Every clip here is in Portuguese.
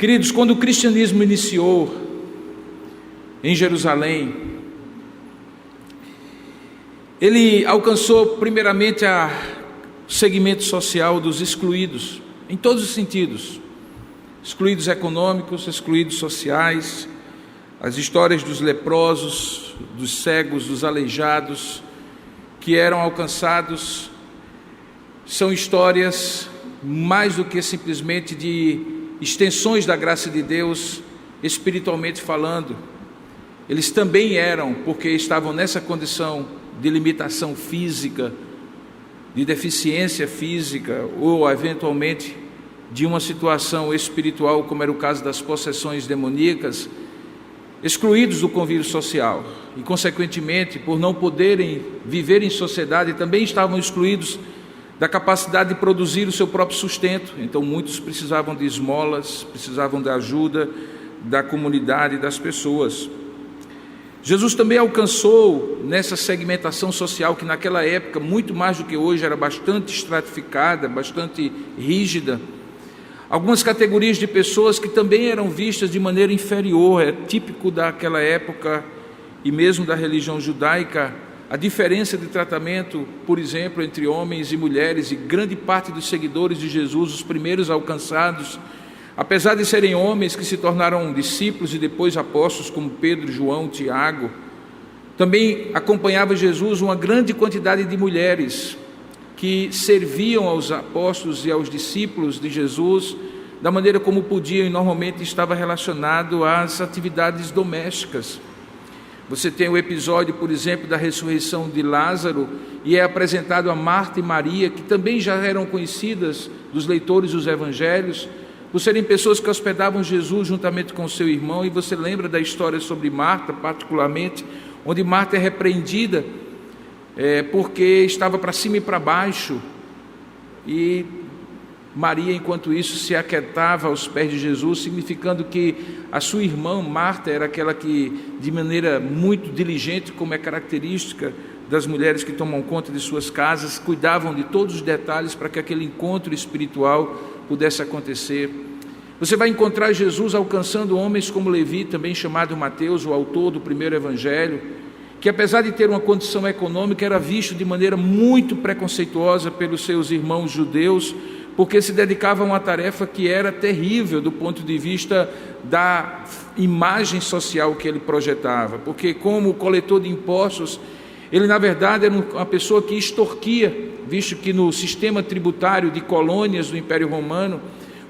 Queridos, quando o cristianismo iniciou em Jerusalém, ele alcançou primeiramente o segmento social dos excluídos, em todos os sentidos, excluídos econômicos, excluídos sociais. As histórias dos leprosos, dos cegos, dos aleijados que eram alcançados são histórias mais do que simplesmente de extensões da graça de Deus, espiritualmente falando. Eles também eram, porque estavam nessa condição de limitação física, de deficiência física, ou eventualmente de uma situação espiritual, como era o caso das possessões demoníacas, excluídos do convívio social e, consequentemente, por não poderem viver em sociedade, também estavam excluídos da capacidade de produzir o seu próprio sustento. Então muitos precisavam de esmolas, precisavam da ajuda da comunidade, das pessoas. Jesus também alcançou nessa segmentação social que naquela época, muito mais do que hoje, era bastante estratificada, bastante rígida, algumas categorias de pessoas que também eram vistas de maneira inferior. É típico daquela época e mesmo da religião judaica a diferença de tratamento, por exemplo, entre homens e mulheres, e grande parte dos seguidores de Jesus, os primeiros alcançados, apesar de serem homens que se tornaram discípulos e depois apóstolos, como Pedro, João, Tiago, também acompanhava Jesus uma grande quantidade de mulheres que serviam aos apóstolos e aos discípulos de Jesus da maneira como podiam, e normalmente estava relacionado às atividades domésticas. Você tem o episódio, por exemplo, da ressurreição de Lázaro, e é apresentado a Marta e Maria, que também já eram conhecidas dos leitores dos evangelhos, por serem pessoas que hospedavam Jesus juntamente com seu irmão. E você lembra da história sobre Marta, particularmente, onde Marta é repreendida porque estava para cima e para baixo, e Maria, enquanto isso, se aquietava aos pés de Jesus, significando que a sua irmã Marta era aquela que, de maneira muito diligente, como é característica das mulheres que tomam conta de suas casas, cuidavam de todos os detalhes para que aquele encontro espiritual pudesse acontecer. Você vai encontrar Jesus alcançando homens como Levi, também chamado Mateus, o autor do primeiro evangelho, que apesar de ter uma condição econômica, era visto de maneira muito preconceituosa pelos seus irmãos judeus, porque se dedicava a uma tarefa que era terrível do ponto de vista da imagem social que ele projetava, porque como coletor de impostos, ele na verdade era uma pessoa que extorquia, visto que no sistema tributário de colônias do Império Romano,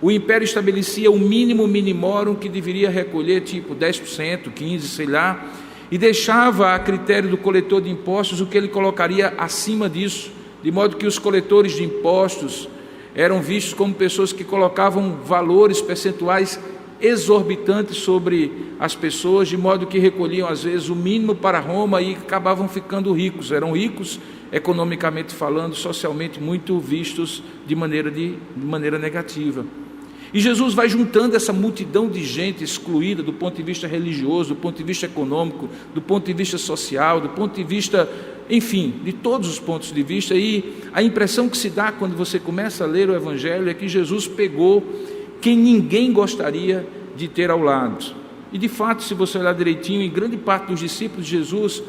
o Império estabelecia o mínimo minimorum que deveria recolher tipo 10%, 15%, sei lá, e deixava a critério do coletor de impostos o que ele colocaria acima disso, de modo que os coletores de impostos eram vistos como pessoas que colocavam valores percentuais exorbitantes sobre as pessoas, de modo que recolhiam às vezes o mínimo para Roma e acabavam ficando ricos. Eram ricos economicamente falando, socialmente muito vistos de maneira negativa. E Jesus vai juntando essa multidão de gente excluída do ponto de vista religioso, do ponto de vista econômico, do ponto de vista social, do ponto de vista, enfim, de todos os pontos de vista. E a impressão que se dá quando você começa a ler o Evangelho é que Jesus pegou quem ninguém gostaria de ter ao lado. E de fato, se você olhar direitinho, em grande parte dos discípulos de Jesus,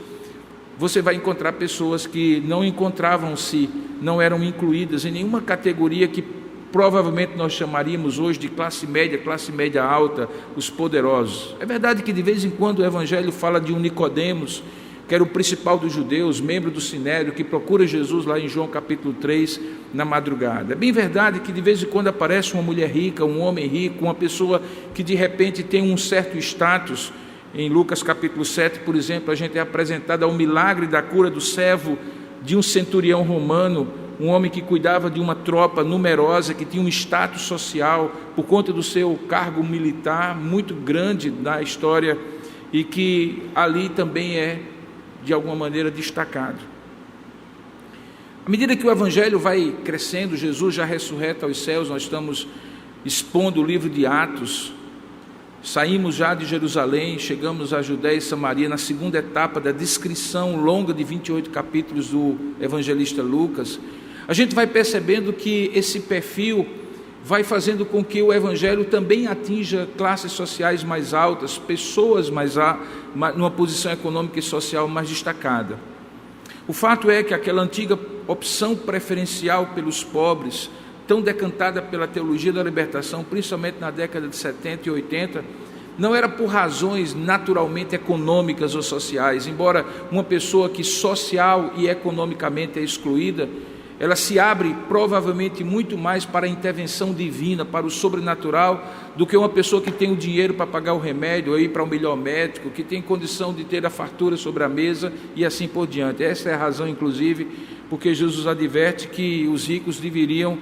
você vai encontrar pessoas que não encontravam-se, não eram incluídas em nenhuma categoria que provavelmente nós chamaríamos hoje de classe média alta, os poderosos. É verdade que de vez em quando o Evangelho fala de um Nicodemos, que era o principal dos judeus, membro do Sinédrio, que procura Jesus lá em João capítulo 3, na madrugada. É bem verdade que de vez em quando aparece uma mulher rica, um homem rico, uma pessoa que de repente tem um certo status. Em Lucas capítulo 7, por exemplo, a gente é apresentado ao milagre da cura do servo de um centurião romano, um homem que cuidava de uma tropa numerosa, que tinha um status social por conta do seu cargo militar muito grande na história, e que ali também é de alguma maneira destacado. À medida que o Evangelho vai crescendo, Jesus já ressurreto aos céus, nós estamos expondo o livro de Atos, saímos já de Jerusalém, chegamos a Judéia e Samaria, na segunda etapa da descrição longa de 28 capítulos do evangelista Lucas. A gente vai percebendo que esse perfil vai fazendo com que o Evangelho também atinja classes sociais mais altas, pessoas numa posição econômica e social mais destacada. O fato é que aquela antiga opção preferencial pelos pobres, tão decantada pela teologia da libertação, principalmente na década de 70 e 80, não era por razões naturalmente econômicas ou sociais, embora uma pessoa que social e economicamente é excluída, ela se abre provavelmente muito mais para a intervenção divina, para o sobrenatural, do que uma pessoa que tem o dinheiro para pagar o remédio, ou ir para o melhor médico, que tem condição de ter a fartura sobre a mesa e assim por diante. Essa é a razão, inclusive, porque Jesus adverte que os ricos deveriam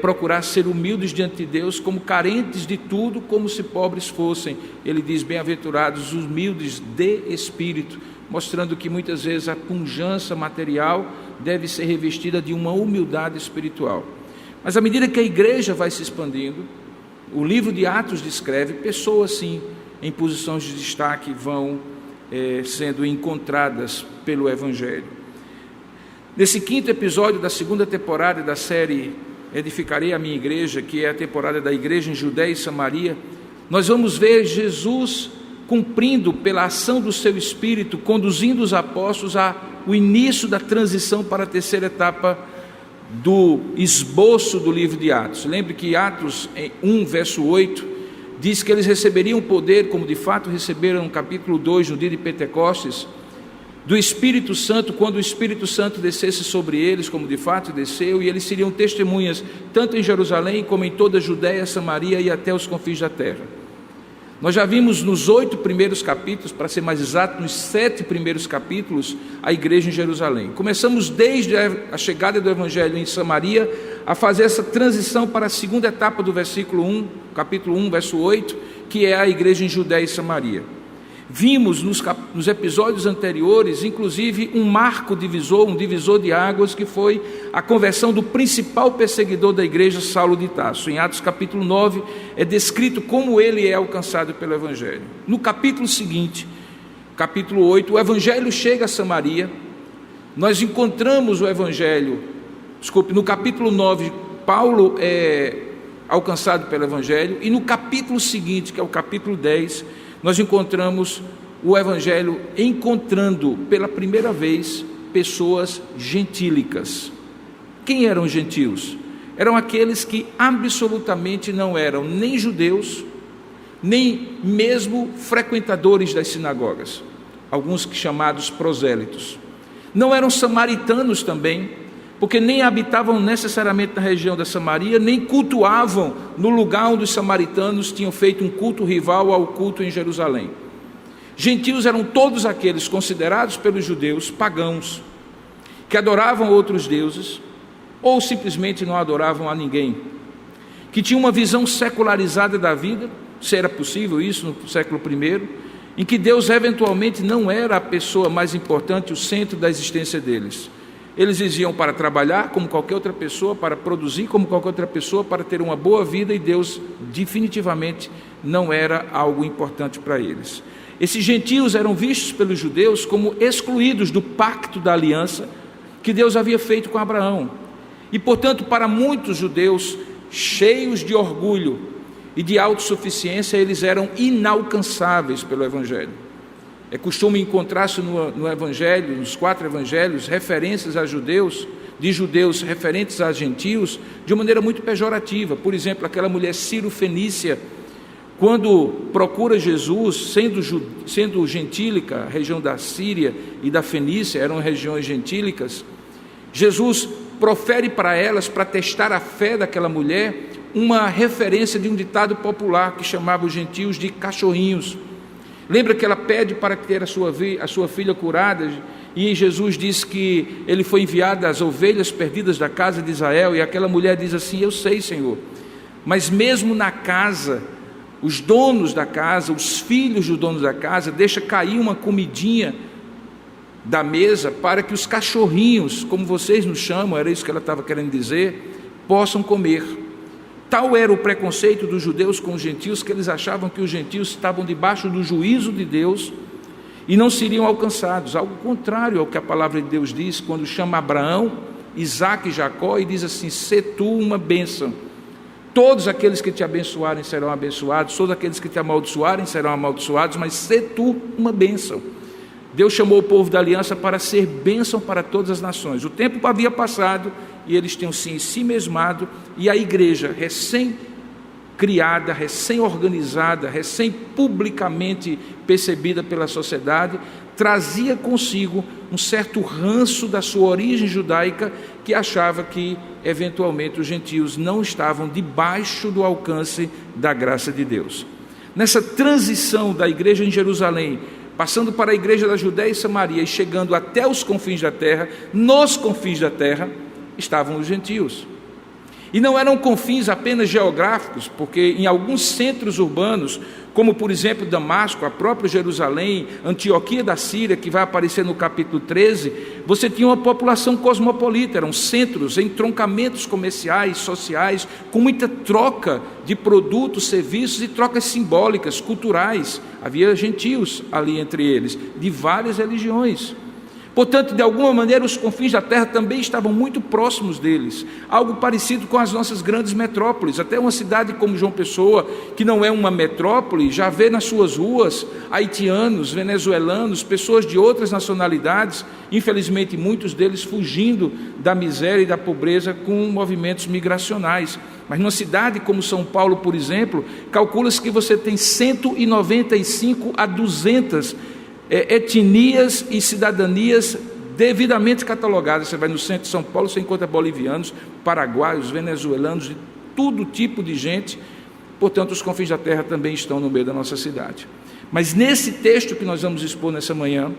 procurar ser humildes diante de Deus, como carentes de tudo, como se pobres fossem. Ele diz: bem-aventurados os humildes de espírito, mostrando que muitas vezes a pujança material deve ser revestida de uma humildade espiritual. Mas à medida que a igreja vai se expandindo, o livro de Atos descreve pessoas sim, em posições de destaque, vão sendo encontradas pelo Evangelho. Nesse 5º episódio da 2ª temporada da série Edificarei a Minha Igreja, que é a temporada da igreja em Judéia e Samaria, nós vamos ver Jesus cumprindo pela ação do seu Espírito, conduzindo os apóstolos ao início da transição para a 3ª etapa do esboço do livro de Atos. Lembre que Atos 1, verso 8, diz que eles receberiam poder, como de fato receberam no capítulo 2, no dia de Pentecostes, do Espírito Santo, quando o Espírito Santo descesse sobre eles, como de fato desceu, e eles seriam testemunhas, tanto em Jerusalém, como em toda a Judéia, Samaria e até os confins da terra. Nós já vimos nos 8 primeiros capítulos, para ser mais exato, nos 7 primeiros capítulos, a igreja em Jerusalém. Começamos desde a chegada do Evangelho em Samaria, a fazer essa transição para a 2ª etapa do versículo 1, capítulo 1, verso 8, que é a igreja em Judéia e Samaria. Vimos nos episódios anteriores, inclusive, um marco divisor, um divisor de águas, que foi a conversão do principal perseguidor da igreja, Saulo de Tarso. Em Atos capítulo 9, é descrito como ele é alcançado pelo Evangelho. No capítulo seguinte, capítulo 8, o Evangelho chega a Samaria. Nós encontramos o Evangelho, no capítulo 9, Paulo é alcançado pelo Evangelho, e no capítulo seguinte, que é o capítulo 10, nós encontramos o Evangelho encontrando pela primeira vez pessoas gentílicas. Quem eram os gentios? Eram aqueles que absolutamente não eram nem judeus, nem mesmo frequentadores das sinagogas, alguns chamados prosélitos. Não eram samaritanos também, porque nem habitavam necessariamente na região da Samaria, nem cultuavam no lugar onde os samaritanos tinham feito um culto rival ao culto em Jerusalém. Gentios eram todos aqueles considerados pelos judeus pagãos, que adoravam outros deuses, ou simplesmente não adoravam a ninguém, que tinham uma visão secularizada da vida, se era possível isso no século I, em que Deus eventualmente não era a pessoa mais importante, o centro da existência deles. Eles iam para trabalhar como qualquer outra pessoa, para produzir como qualquer outra pessoa, para ter uma boa vida, e Deus definitivamente não era algo importante para eles. Esses gentios eram vistos pelos judeus como excluídos do pacto da aliança que Deus havia feito com Abraão. E, portanto, para muitos judeus cheios de orgulho e de autossuficiência, eles eram inalcançáveis pelo Evangelho. É costume encontrar-se no Evangelho, nos 4 Evangelhos, referências a judeus, de judeus referentes a gentios, de uma maneira muito pejorativa. Por exemplo, aquela mulher Ciro-fenícia, quando procura Jesus, sendo gentílica, a região da Síria e da Fenícia eram regiões gentílicas, Jesus profere para elas, para testar a fé daquela mulher, uma referência de um ditado popular que chamava os gentios de cachorrinhos. Lembra que ela pede para ter a sua filha curada, e Jesus diz que ele foi enviado às ovelhas perdidas da casa de Israel, e aquela mulher diz assim: eu sei, Senhor, mas mesmo na casa, os donos da casa, os filhos dos donos da casa, deixa cair uma comidinha da mesa para que os cachorrinhos, como vocês nos chamam, era isso que ela estava querendo dizer, possam comer. Tal era o preconceito dos judeus com os gentios, que eles achavam que os gentios estavam debaixo do juízo de Deus e não seriam alcançados. Algo contrário ao que a palavra de Deus diz quando chama Abraão, Isaque e Jacó e diz assim: sê tu uma bênção. Todos aqueles que te abençoarem serão abençoados, todos aqueles que te amaldiçoarem serão amaldiçoados, mas sê tu uma bênção. Deus chamou o povo da aliança para ser bênção para todas as nações. O tempo havia passado e eles tinham se ensimesmado, e a igreja recém-criada, recém-organizada, recém-publicamente percebida pela sociedade, trazia consigo um certo ranço da sua origem judaica, que achava que, eventualmente, os gentios não estavam debaixo do alcance da graça de Deus. Nessa transição da igreja em Jerusalém, passando para a igreja da Judéia e Samaria e chegando até os confins da terra, nos confins da terra estavam os gentios. E não eram confins apenas geográficos, porque em alguns centros urbanos, como por exemplo Damasco, a própria Jerusalém, Antioquia da Síria, que vai aparecer no capítulo 13, você tinha uma população cosmopolita, eram centros, entroncamentos comerciais, sociais, com muita troca de produtos, serviços e trocas simbólicas, culturais. Havia gentios ali entre eles, de várias religiões. Portanto, de alguma maneira, os confins da terra também estavam muito próximos deles, algo parecido com as nossas grandes metrópoles. Até uma cidade como João Pessoa, que não é uma metrópole, já vê nas suas ruas haitianos, venezuelanos, pessoas de outras nacionalidades, infelizmente muitos deles fugindo da miséria e da pobreza com movimentos migracionais. Mas numa cidade como São Paulo, por exemplo, calcula-se que você tem 195 a 200 etnias e cidadanias devidamente catalogadas. Você vai no centro de São Paulo, você encontra bolivianos, paraguaios, venezuelanos, de todo tipo de gente. Portanto, os confins da terra também estão no meio da nossa cidade. Mas nesse texto que nós vamos expor nessa manhã,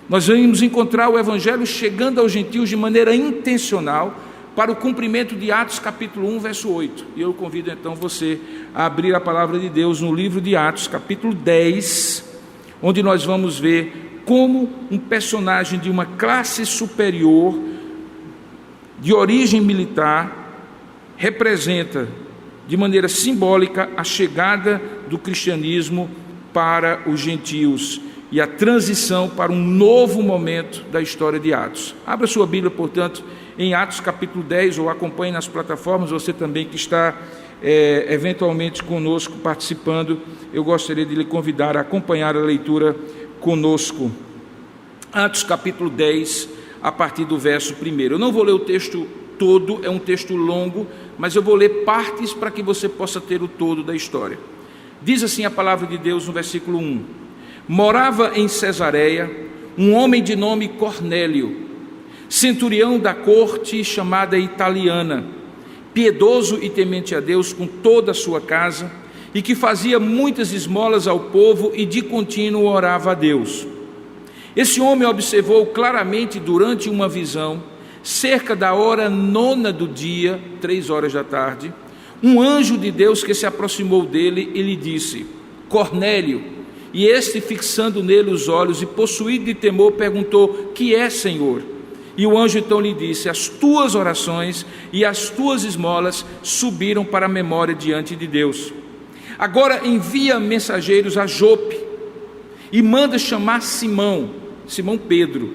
nós vamos encontrar o Evangelho chegando aos gentios de maneira intencional para o cumprimento de Atos capítulo 1, verso 8. E eu convido então você a abrir a palavra de Deus no livro de Atos, capítulo 10, onde nós vamos ver como um personagem de uma classe superior, de origem militar, representa de maneira simbólica a chegada do cristianismo para os gentios e a transição para um novo momento da história de Atos. Abra sua Bíblia, portanto, em Atos capítulo 10, ou acompanhe nas plataformas, você também que está eventualmente conosco participando, eu gostaria de lhe convidar a acompanhar a leitura conosco. Atos capítulo 10, a partir do verso 1. Eu não vou ler o texto todo, é um texto longo, mas eu vou ler partes para que você possa ter o todo da história. Diz assim a palavra de Deus no versículo 1: Morava em Cesareia um homem de nome Cornélio, centurião da corte chamada Italiana, piedoso e temente a Deus com toda a sua casa, e que fazia muitas esmolas ao povo e de contínuo orava a Deus. Esse homem observou claramente durante uma visão, cerca da hora 9 do dia, 3 horas da tarde, um anjo de Deus que se aproximou dele e lhe disse: Cornélio. E este, fixando nele os olhos e possuído de temor, perguntou: Que é, Senhor? E o anjo então lhe disse: As tuas orações e as tuas esmolas subiram para a memória diante de Deus. Agora envia mensageiros a Jope e manda chamar Simão Pedro,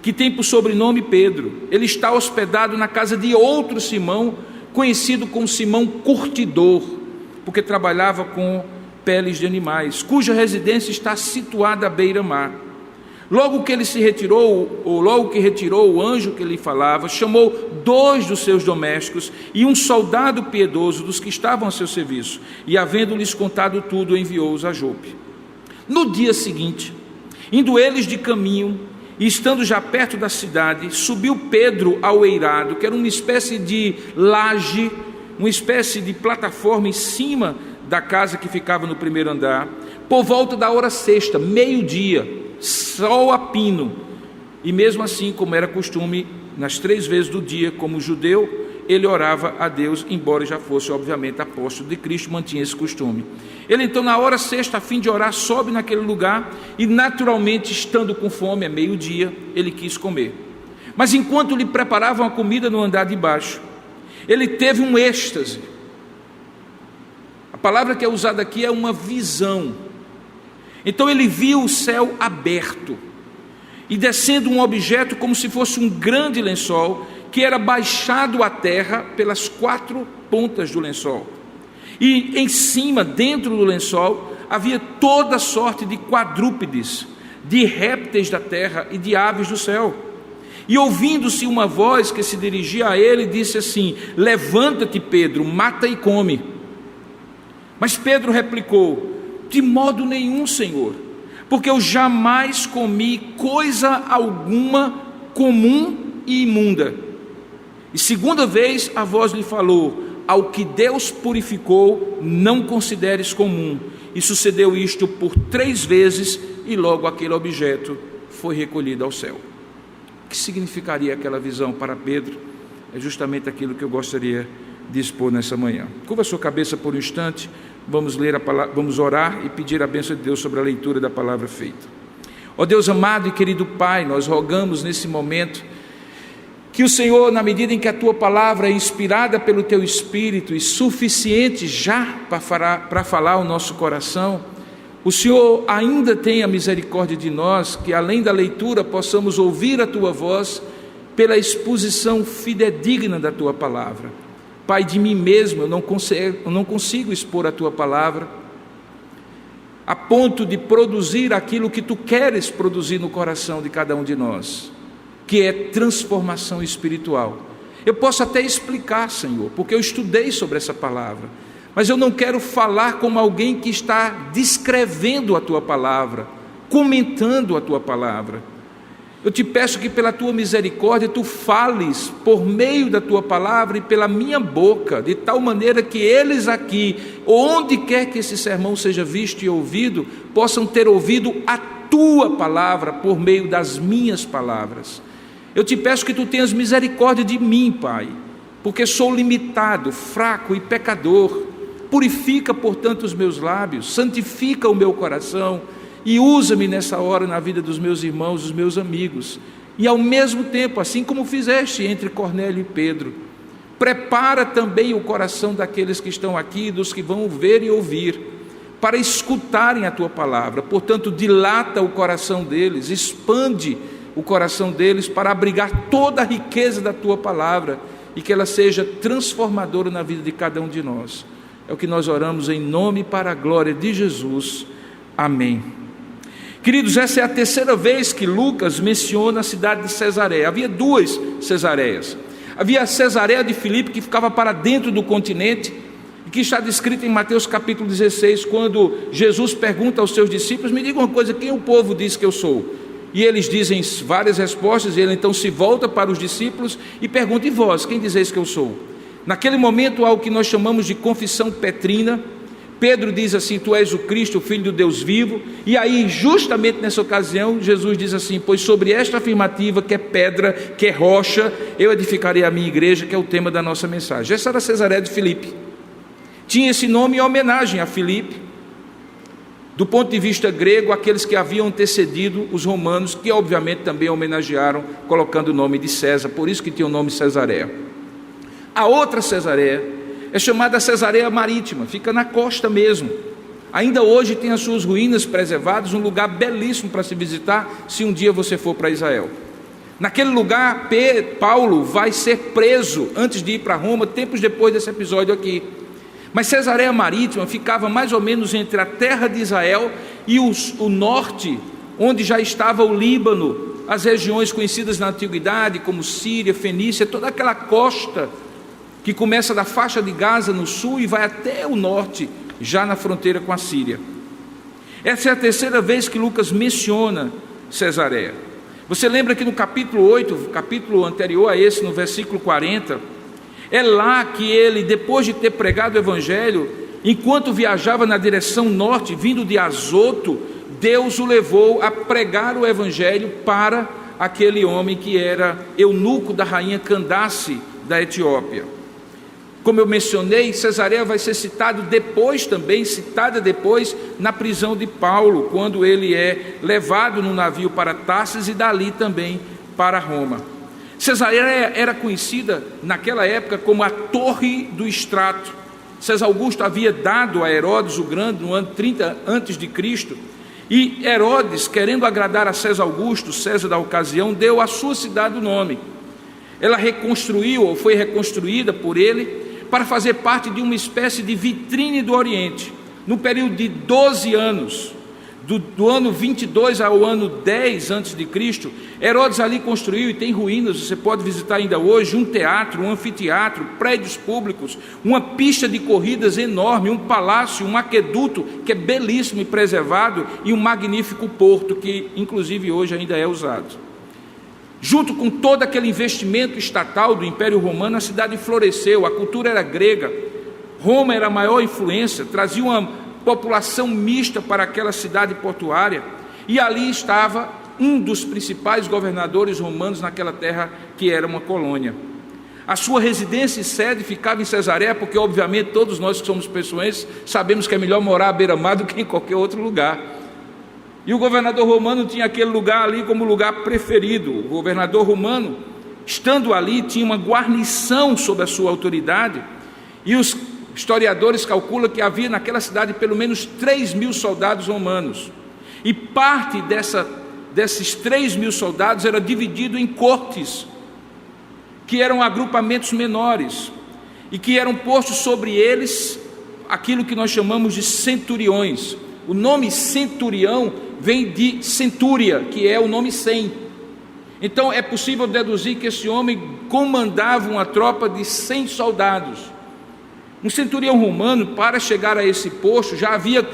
que tem por sobrenome Pedro. Ele está hospedado na casa de outro Simão, conhecido como Simão Curtidor, porque trabalhava com peles de animais, cuja residência está situada à beira-mar. Logo que ele se retirou, ou logo que retirou o anjo que lhe falava, chamou 2 dos seus domésticos e um soldado piedoso dos que estavam a seu serviço, e havendo-lhes contado tudo, enviou-os a Jope. No dia seguinte, indo eles de caminho, e estando já perto da cidade, subiu Pedro ao eirado, que era uma espécie de laje, uma espécie de plataforma em cima da casa que ficava no primeiro andar, por volta da hora 6ª, meio-dia, sol a pino. E mesmo assim, como era costume, nas 3 vezes do dia, como judeu, ele orava a Deus, embora já fosse, obviamente, apóstolo de Cristo, mantinha esse costume. Ele então, na hora 6ª, a fim de orar, sobe naquele lugar e, naturalmente, estando com fome, é meio-dia, ele quis comer. Mas enquanto lhe preparavam a comida no andar de baixo, ele teve um êxtase. A palavra que é usada aqui é uma visão. Então ele viu o céu aberto e descendo um objeto como se fosse um grande lençol, que era baixado à terra pelas 4 pontas do lençol. E em cima, dentro do lençol, havia toda sorte de quadrúpedes, de répteis da terra e de aves do céu. E ouvindo-se uma voz que se dirigia a ele, disse assim: levanta-te, Pedro, mata e come. Mas Pedro replicou: de modo nenhum, Senhor, porque eu jamais comi coisa alguma comum e imunda. E segunda vez a voz lhe falou: ao que Deus purificou, não consideres comum. E sucedeu isto por 3 vezes, e logo aquele objeto foi recolhido ao céu. O que significaria aquela visão para Pedro? É justamente aquilo que eu gostaria de expor nessa manhã. Curva a sua cabeça por um instante, vamos ler a palavra, vamos orar e pedir a bênção de Deus sobre a leitura da palavra feita. Ó Deus amado e querido Pai, nós rogamos nesse momento que o Senhor, na medida em que a Tua palavra é inspirada pelo Teu Espírito e suficiente já para falar ao nosso coração, o Senhor ainda tenha misericórdia de nós, que além da leitura possamos ouvir a Tua voz pela exposição fidedigna da Tua palavra. Pai, de mim mesmo eu não consigo expor a Tua palavra a ponto de produzir aquilo que Tu queres produzir no coração de cada um de nós, que é transformação espiritual. Eu posso até explicar, Senhor, porque eu estudei sobre essa palavra, mas eu não quero falar como alguém que está descrevendo a Tua palavra, comentando a Tua palavra. Eu te peço que pela Tua misericórdia Tu fales por meio da Tua palavra e pela minha boca, de tal maneira que eles aqui, onde quer que esse sermão seja visto e ouvido, possam ter ouvido a Tua palavra por meio das minhas palavras. Eu te peço que Tu tenhas misericórdia de mim, Pai, porque sou limitado, fraco e pecador. Purifica, portanto, os meus lábios, santifica o meu coração e usa-me nessa hora na vida dos meus irmãos, dos meus amigos. E ao mesmo tempo, assim como fizeste entre Cornélio e Pedro, prepara também o coração daqueles que estão aqui, dos que vão ver e ouvir, para escutarem a Tua palavra. Portanto, dilata o coração deles, expande o coração deles para abrigar toda a riqueza da Tua palavra e que ela seja transformadora na vida de cada um de nós. É o que nós oramos em nome e para a glória de Jesus. Amém. Queridos, essa é a 3ª vez que Lucas menciona a cidade de Cesareia. Havia 2 Cesareias. Havia a Cesareia de Filipe, que ficava para dentro do continente, e que está descrita em Mateus capítulo 16, quando Jesus pergunta aos seus discípulos: me diga uma coisa, quem o povo diz que eu sou? E eles dizem várias respostas, e ele então se volta para os discípulos e pergunta: e vós, quem dizeis que eu sou? Naquele momento há o que nós chamamos de confissão petrina. Pedro diz assim: tu és o Cristo, o Filho do Deus vivo. E aí, justamente nessa ocasião, Jesus diz assim: pois sobre esta afirmativa, que é pedra, que é rocha, eu edificarei a minha igreja, que é o tema da nossa mensagem. Essa era Cesareia de Filipe. Tinha esse nome em homenagem a Filipe, do ponto de vista grego, aqueles que haviam antecedido os romanos, que obviamente também homenagearam, colocando o nome de César, por isso que tinha o nome Cesareia. A outra Cesareia é chamada Cesareia Marítima, fica na costa mesmo. Ainda hoje tem as suas ruínas preservadas, um lugar belíssimo para se visitar, se um dia você for para Israel. Naquele lugar, Paulo vai ser preso antes de ir para Roma, tempos depois desse episódio aqui. Mas Cesareia Marítima ficava mais ou menos entre a terra de Israel e o norte, onde já estava o Líbano, as regiões conhecidas na antiguidade como Síria, Fenícia, toda aquela costa que começa da faixa de Gaza no sul e vai até o norte, já na fronteira com a Síria. Essa é a 3ª vez que Lucas menciona Cesareia. Você lembra que no capítulo 8, capítulo anterior a esse, no versículo 40, é lá que ele, depois de ter pregado o evangelho, enquanto viajava na direção norte, vindo de Azoto, Deus o levou a pregar o evangelho para aquele homem que era eunuco da rainha Candace da Etiópia. Como eu mencionei, Cesareia vai ser citada depois na prisão de Paulo, quando ele é levado no navio para Tarsis e dali também para Roma. Cesareia era conhecida naquela época como a Torre do Estrato. César Augusto havia dado a Herodes o Grande no ano 30 a.C., e Herodes, querendo agradar a César Augusto, César da ocasião, deu à sua cidade o nome. Ela reconstruiu, ou foi reconstruída por ele, para fazer parte de uma espécie de vitrine do Oriente. No período de 12 anos, do ano 22 ao ano 10 a.C., Herodes ali construiu, e tem ruínas, você pode visitar ainda hoje, um teatro, um anfiteatro, prédios públicos, uma pista de corridas enorme, um palácio, um aqueduto que é belíssimo e preservado, e um magnífico porto que inclusive hoje ainda é usado. Junto com todo aquele investimento estatal do Império Romano, a cidade floresceu, a cultura era grega, Roma era a maior influência, trazia uma população mista para aquela cidade portuária, e ali estava um dos principais governadores romanos naquela terra que era uma colônia. A sua residência e sede ficava em Cesareia, porque obviamente todos nós que somos pessoenses sabemos que é melhor morar à beira-mar do que em qualquer outro lugar. E o governador romano tinha aquele lugar ali como lugar preferido. O governador romano, estando ali, tinha uma guarnição sob a sua autoridade, e os historiadores calculam que havia naquela cidade pelo menos 3.000 soldados romanos, e parte desses 3.000 soldados era dividido em cortes, que eram agrupamentos menores, e que eram postos sobre eles aquilo que nós chamamos de centuriões. O nome centurião vem de centúria, que é o nome 100. Então é possível deduzir que esse homem comandava uma tropa de 100 soldados. Um centurião romano, para chegar a esse posto, já havia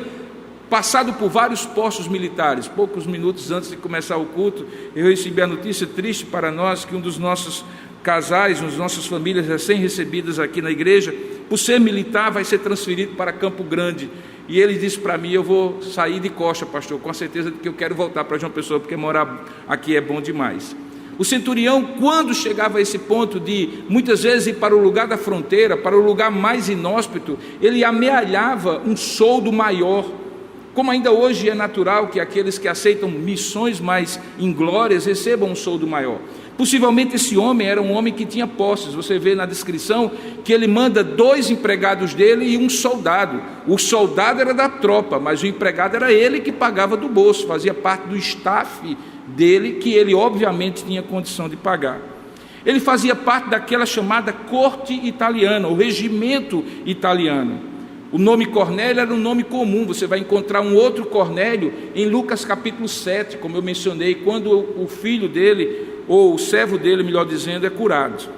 passado por vários postos militares. Poucos minutos antes de começar o culto, eu recebi a notícia triste para nós, que um dos nossos casais, uma das nossas famílias recém-recebidas aqui na igreja, por ser militar, vai ser transferido para Campo Grande. E ele disse para mim: eu vou sair de costa, pastor, com a certeza de que eu quero voltar para João Pessoa, porque morar aqui é bom demais. O centurião, quando chegava a esse ponto de, muitas vezes, ir para o lugar da fronteira, para o lugar mais inóspito, ele amealhava um soldo maior, como ainda hoje é natural que aqueles que aceitam missões mais inglórias recebam um soldo maior. Possivelmente esse homem era um homem que tinha posses. Você vê na descrição que ele manda 2 empregados dele e um soldado. O soldado era da tropa, mas o empregado era ele que pagava do bolso, fazia parte do staff dele, que ele obviamente tinha condição de pagar. Ele fazia parte daquela chamada corte italiana, o regimento italiano. O nome Cornélio era um nome comum. Você vai encontrar um outro Cornélio em Lucas capítulo 7, como eu mencionei, quando o filho dele, ou o servo dele, melhor dizendo, é curado.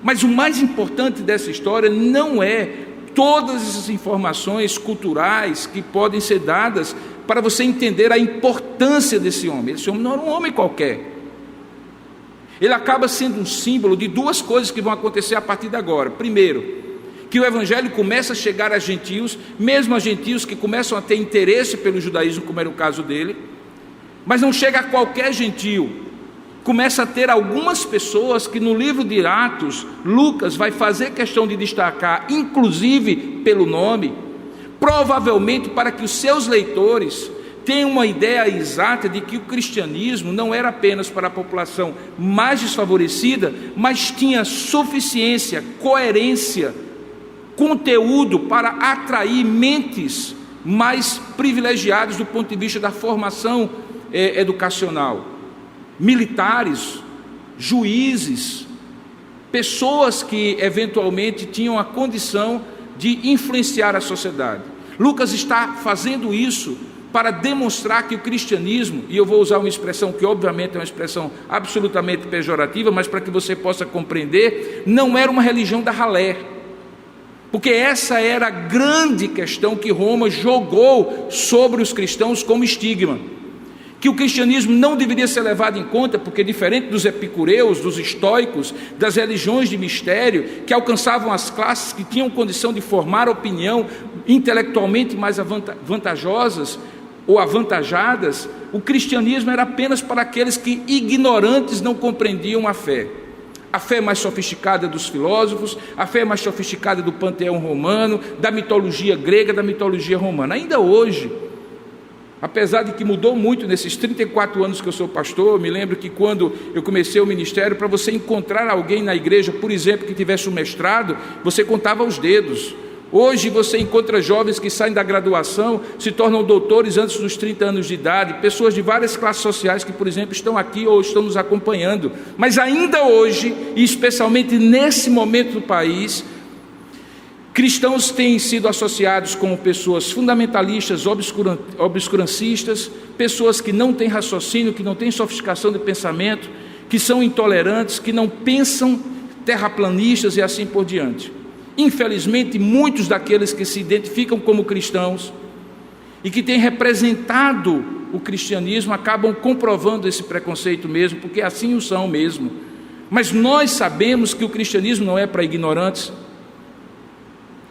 Mas o mais importante dessa história não é todas essas informações culturais que podem ser dadas para você entender a importância desse homem. Esse homem não era um homem qualquer. Ele acaba sendo um símbolo de 2 coisas que vão acontecer a partir de agora. Primeiro, que o evangelho começa a chegar a gentios, mesmo a gentios que começam a ter interesse pelo judaísmo, como era o caso dele, mas não chega a qualquer gentio. Começa a ter algumas pessoas que no livro de Atos, Lucas vai fazer questão de destacar, inclusive pelo nome, provavelmente para que os seus leitores tenham uma ideia exata de que o cristianismo não era apenas para a população mais desfavorecida, mas tinha suficiência, coerência, conteúdo para atrair mentes mais privilegiadas do ponto de vista da formação educacional. Militares, juízes, pessoas que eventualmente tinham a condição de influenciar a sociedade. Lucas está fazendo isso para demonstrar que o cristianismo, e eu vou usar uma expressão que obviamente é uma expressão absolutamente pejorativa, mas para que você possa compreender, não era uma religião da ralé, porque essa era a grande questão que Roma jogou sobre os cristãos como estigma, que o cristianismo não deveria ser levado em conta, porque diferente dos epicureus, dos estoicos, das religiões de mistério, que alcançavam as classes que tinham condição de formar opinião intelectualmente mais vantajosas ou avantajadas, o cristianismo era apenas para aqueles que, ignorantes, não compreendiam a fé. A fé mais sofisticada dos filósofos, a fé mais sofisticada do panteão romano, da mitologia grega, da mitologia romana. Ainda hoje, apesar de que mudou muito nesses 34 anos que eu sou pastor, eu me lembro que quando eu comecei o ministério, para você encontrar alguém na igreja, por exemplo, que tivesse um mestrado, você contava os dedos. Hoje você encontra jovens que saem da graduação, se tornam doutores antes dos 30 anos de idade, pessoas de várias classes sociais que, por exemplo, estão aqui ou estão nos acompanhando. Mas ainda hoje, e especialmente nesse momento do país, Cristãos têm sido associados com pessoas fundamentalistas, obscurancistas, pessoas que não têm raciocínio, que não têm sofisticação de pensamento, que são intolerantes, que não pensam, terraplanistas e assim por diante. Infelizmente, muitos daqueles que se identificam como cristãos e que têm representado o cristianismo acabam comprovando esse preconceito mesmo, porque assim o são mesmo. Mas nós sabemos que o cristianismo não é para ignorantes,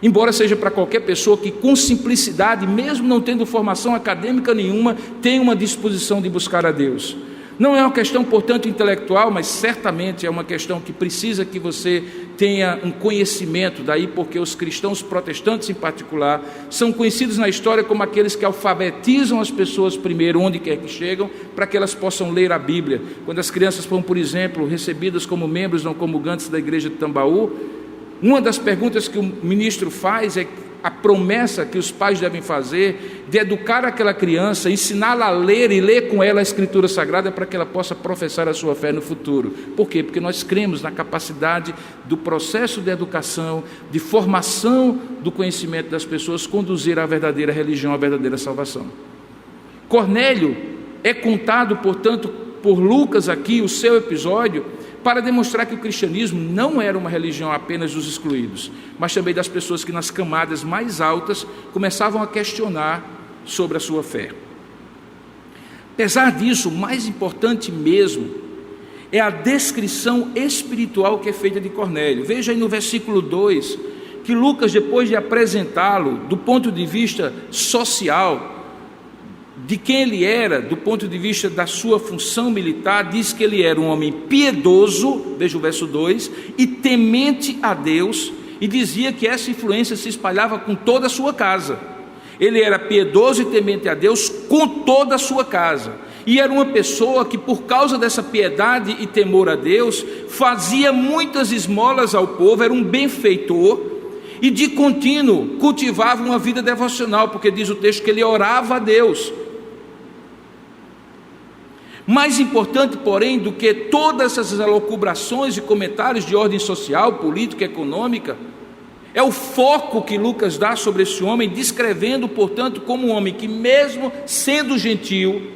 embora seja para qualquer pessoa que com simplicidade, mesmo não tendo formação acadêmica nenhuma, tenha uma disposição de buscar a Deus. Não é uma questão, portanto, intelectual, mas certamente é uma questão que precisa que você tenha um conhecimento, daí porque os cristãos protestantes em particular são conhecidos na história como aqueles que alfabetizam as pessoas primeiro, onde quer que chegam, para que elas possam ler a Bíblia. Quando as crianças foram, por exemplo, recebidas como membros não comungantes da igreja de Tambaú, uma das perguntas que o ministro faz é a promessa que os pais devem fazer de educar aquela criança, ensiná-la a ler e ler com ela a Escritura Sagrada para que ela possa professar a sua fé no futuro. Por quê? Porque nós cremos na capacidade do processo de educação, de formação do conhecimento das pessoas, conduzir à verdadeira religião, à verdadeira salvação. Cornélio é contado, portanto, por Lucas aqui, o seu episódio, para demonstrar que o cristianismo não era uma religião apenas dos excluídos, mas também das pessoas que nas camadas mais altas começavam a questionar sobre a sua fé. Apesar disso, o mais importante mesmo é a descrição espiritual que é feita de Cornélio. Veja aí no versículo 2, que Lucas, depois de apresentá-lo do ponto de vista social, de quem ele era, do ponto de vista da sua função militar, diz que ele era um homem piedoso, veja o verso 2, e temente a Deus, e dizia que essa influência se espalhava com toda a sua casa. Ele era piedoso e temente a Deus com toda a sua casa, e era uma pessoa que, por causa dessa piedade e temor a Deus, fazia muitas esmolas ao povo, era um benfeitor, e de contínuo cultivava uma vida devocional, porque diz o texto que ele orava a Deus. Mais importante, porém, do que todas essas elucubrações e comentários de ordem social, política, econômica, é o foco que Lucas dá sobre esse homem, descrevendo, portanto, como um homem que, mesmo sendo gentil,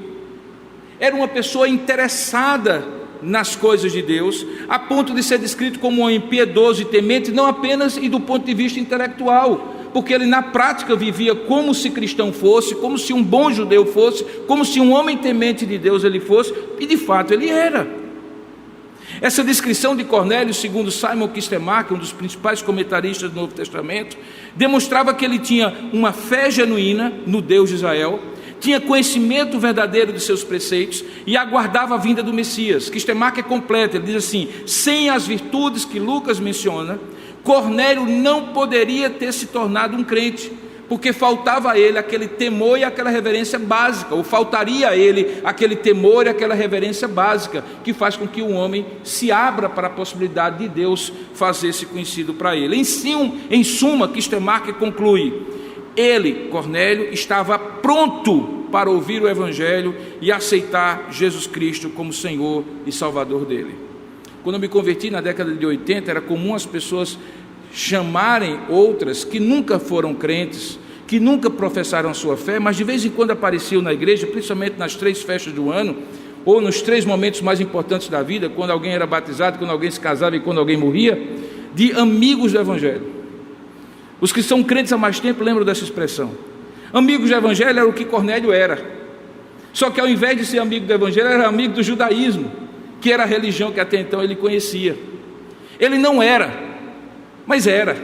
era uma pessoa interessada nas coisas de Deus, a ponto de ser descrito como um homem piedoso e temente, não apenas e do ponto de vista intelectual, porque ele na prática vivia como se cristão fosse, como se um bom judeu fosse, como se um homem temente de Deus ele fosse, e de fato ele era. Essa descrição de Cornélio, segundo Simon Kistemaker, um dos principais comentaristas do Novo Testamento, demonstrava que ele tinha uma fé genuína no Deus de Israel, tinha conhecimento verdadeiro de seus preceitos e aguardava a vinda do Messias. Kistemaker completa, ele diz assim: sem as virtudes que Lucas menciona, Cornélio não poderia ter se tornado um crente, porque faltava a ele aquele temor e aquela reverência básica, ou faltaria a ele aquele temor e aquela reverência básica, que faz com que o homem se abra para a possibilidade de Deus fazer-se conhecido para ele. Em suma, Kistemaker conclui: ele, Cornélio, estava pronto para ouvir o Evangelho e aceitar Jesus Cristo como Senhor e Salvador dele. Quando eu me converti na década de 80, era comum as pessoas chamarem outras que nunca foram crentes, que nunca professaram a sua fé, mas de vez em quando apareciam na igreja, principalmente nas 3 festas do ano, ou nos 3 momentos mais importantes da vida, quando alguém era batizado, quando alguém se casava e quando alguém morria, de amigos do Evangelho. Os que são crentes há mais tempo lembram dessa expressão. Amigos do Evangelho era o que Cornélio era, só que ao invés de ser amigo do Evangelho, era amigo do judaísmo, que era a religião que até então ele conhecia. Ele não era, mas era.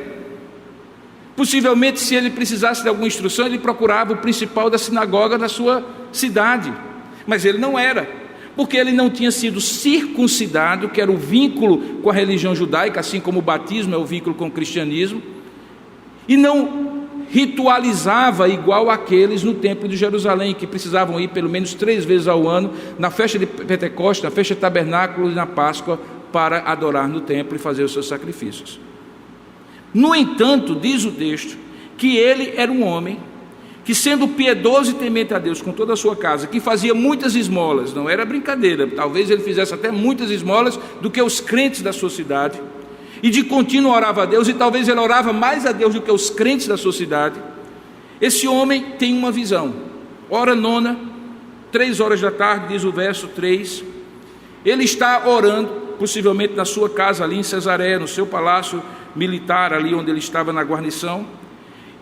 Possivelmente, se ele precisasse de alguma instrução, ele procurava o principal da sinagoga da sua cidade, mas ele não era, porque ele não tinha sido circuncidado, que era o vínculo com a religião judaica, assim como o batismo é o vínculo com o cristianismo, e não ritualizava igual aqueles no templo de Jerusalém, que precisavam ir pelo menos 3 vezes ao ano, na festa de Pentecostes, na festa de tabernáculo e na Páscoa, para adorar no templo e fazer os seus sacrifícios. No entanto, diz o texto, que ele era um homem que, sendo piedoso e temente a Deus com toda a sua casa, que fazia muitas esmolas, não era brincadeira, talvez ele fizesse até muitas esmolas do que os crentes da sua cidade, e de contínuo orava a Deus, e talvez ele orava mais a Deus do que os crentes da sua cidade, esse homem tem uma visão. Hora nona, 3 horas da tarde, diz o verso 3, ele está orando, possivelmente na sua casa ali em Cesareia, no seu palácio militar, ali onde ele estava na guarnição,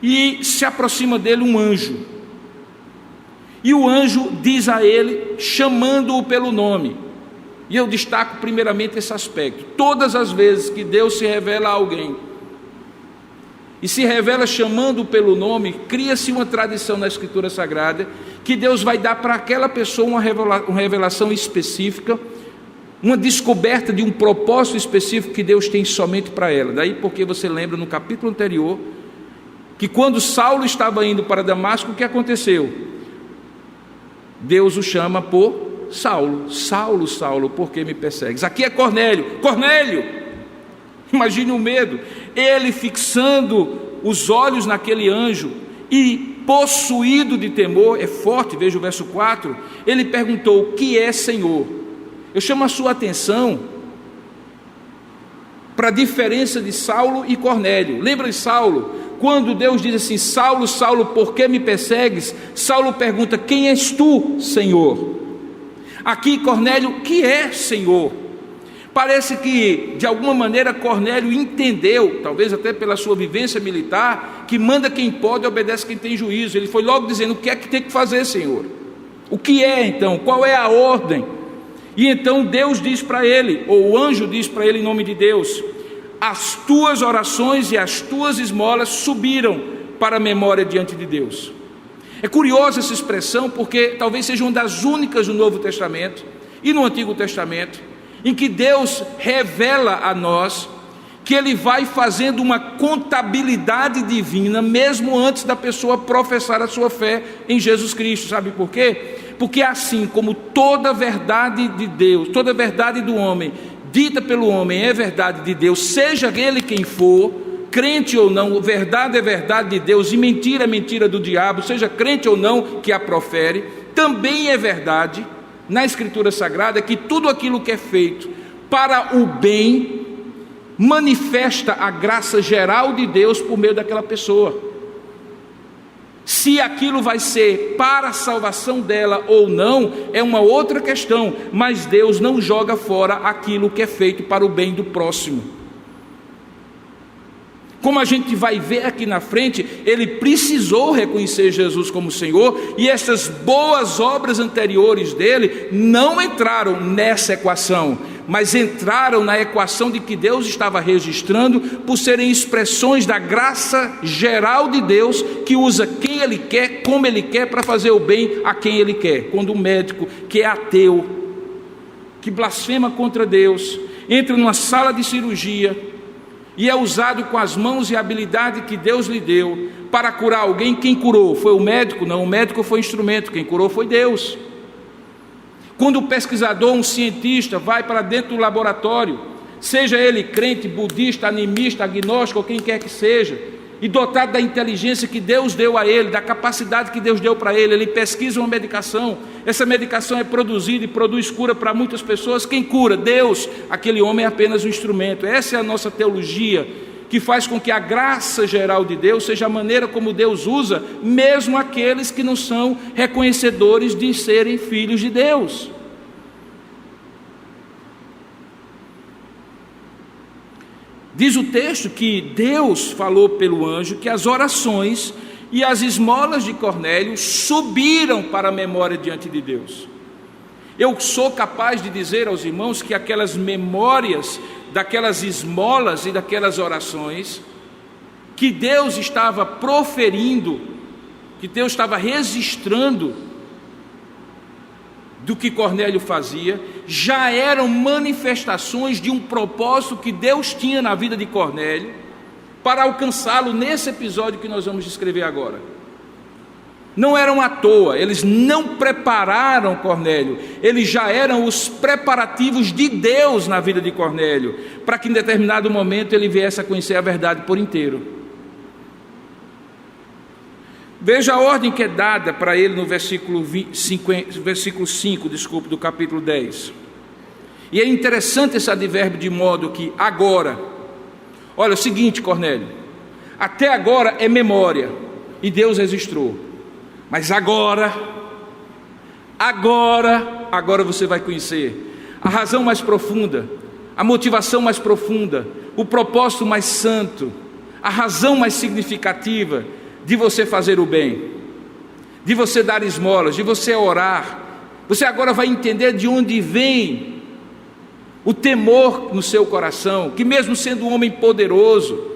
e se aproxima dele um anjo, e o anjo diz a ele, chamando-o pelo nome. E eu destaco primeiramente esse aspecto: todas as vezes que Deus se revela a alguém, e se revela chamando pelo nome, cria-se uma tradição na Escritura Sagrada, que Deus vai dar para aquela pessoa uma revelação específica, uma descoberta de um propósito específico que Deus tem somente para ela. Daí porque você lembra no capítulo anterior, que quando Saulo estava indo para Damasco, o que aconteceu? Deus o chama por Saulo. Saulo, Saulo, por que me persegues? Aqui é Cornélio. Cornélio! Imagine o medo. Ele fixando os olhos naquele anjo e possuído de temor, é forte, veja o verso 4, ele perguntou: o que é, Senhor? Eu chamo a sua atenção para a diferença de Saulo e Cornélio. Lembra de Saulo? Quando Deus diz assim: Saulo, Saulo, por que me persegues? Saulo pergunta: quem és tu, Senhor? Aqui Cornélio: que é, Senhor? Parece que de alguma maneira Cornélio entendeu, talvez até pela sua vivência militar, que manda quem pode e obedece quem tem juízo. Ele foi logo dizendo: o que é que tem que fazer, Senhor? O que é então? Qual é a ordem? E então Deus diz para ele, ou o anjo diz para ele em nome de Deus: as tuas orações e as tuas esmolas subiram para a memória diante de Deus. É curiosa essa expressão, porque talvez seja uma das únicas no Novo Testamento e no Antigo Testamento em que Deus revela a nós que Ele vai fazendo uma contabilidade divina mesmo antes da pessoa professar a sua fé em Jesus Cristo. Sabe por quê? Porque assim como toda verdade de Deus, toda verdade do homem dita pelo homem é verdade de Deus, seja ele quem for, crente ou não, verdade é verdade de Deus e mentira é mentira do diabo, seja crente ou não que a profere, também é verdade na Escritura Sagrada que tudo aquilo que é feito para o bem manifesta a graça geral de Deus por meio daquela pessoa. Se aquilo vai ser para a salvação dela ou não, é uma outra questão, mas Deus não joga fora aquilo que é feito para o bem do próximo. Como a gente vai ver aqui na frente, ele precisou reconhecer Jesus como Senhor, e essas boas obras anteriores dele não entraram nessa equação, mas entraram na equação de que Deus estava registrando por serem expressões da graça geral de Deus, que usa quem Ele quer, como Ele quer, para fazer o bem a quem Ele quer. Quando um médico que é ateu, que blasfema contra Deus, entra numa sala de cirurgia e é usado com as mãos e a habilidade que Deus lhe deu para curar alguém, quem curou? Foi o médico? Não, o médico foi instrumento, quem curou foi Deus. Quando o pesquisador, um cientista, vai para dentro do laboratório, seja ele crente, budista, animista, agnóstico, ou quem quer que seja, e dotado da inteligência que Deus deu a ele, da capacidade que Deus deu para ele, ele pesquisa uma medicação, essa medicação é produzida e produz cura para muitas pessoas. Quem cura? Deus. Aquele homem é apenas um instrumento. Essa é a nossa teologia, que faz com que a graça geral de Deus seja a maneira como Deus usa, mesmo aqueles que não são reconhecedores de serem filhos de Deus. Diz o texto que Deus falou pelo anjo que as orações e as esmolas de Cornélio subiram para a memória diante de Deus. Eu sou capaz de dizer aos irmãos que aquelas memórias, daquelas esmolas e daquelas orações, que Deus estava proferindo, que Deus estava registrando do que Cornélio fazia, já eram manifestações de um propósito que Deus tinha na vida de Cornélio, para alcançá-lo nesse episódio que nós vamos descrever agora. Não eram à toa, eles não prepararam Cornélio, eles já eram os preparativos de Deus na vida de Cornélio, para que em determinado momento ele viesse a conhecer a verdade por inteiro. Veja a ordem que é dada para ele no versículo 5 do capítulo 10. E é interessante esse advérbio de modo que agora. Olha, é o seguinte, Cornélio, até agora é memória, e Deus registrou, mas agora você vai conhecer a razão mais profunda, a motivação mais profunda, o propósito mais santo, a razão mais significativa de você fazer o bem, de você dar esmolas, de você orar. Você agora vai entender de onde vem o temor no seu coração, que mesmo sendo um homem poderoso,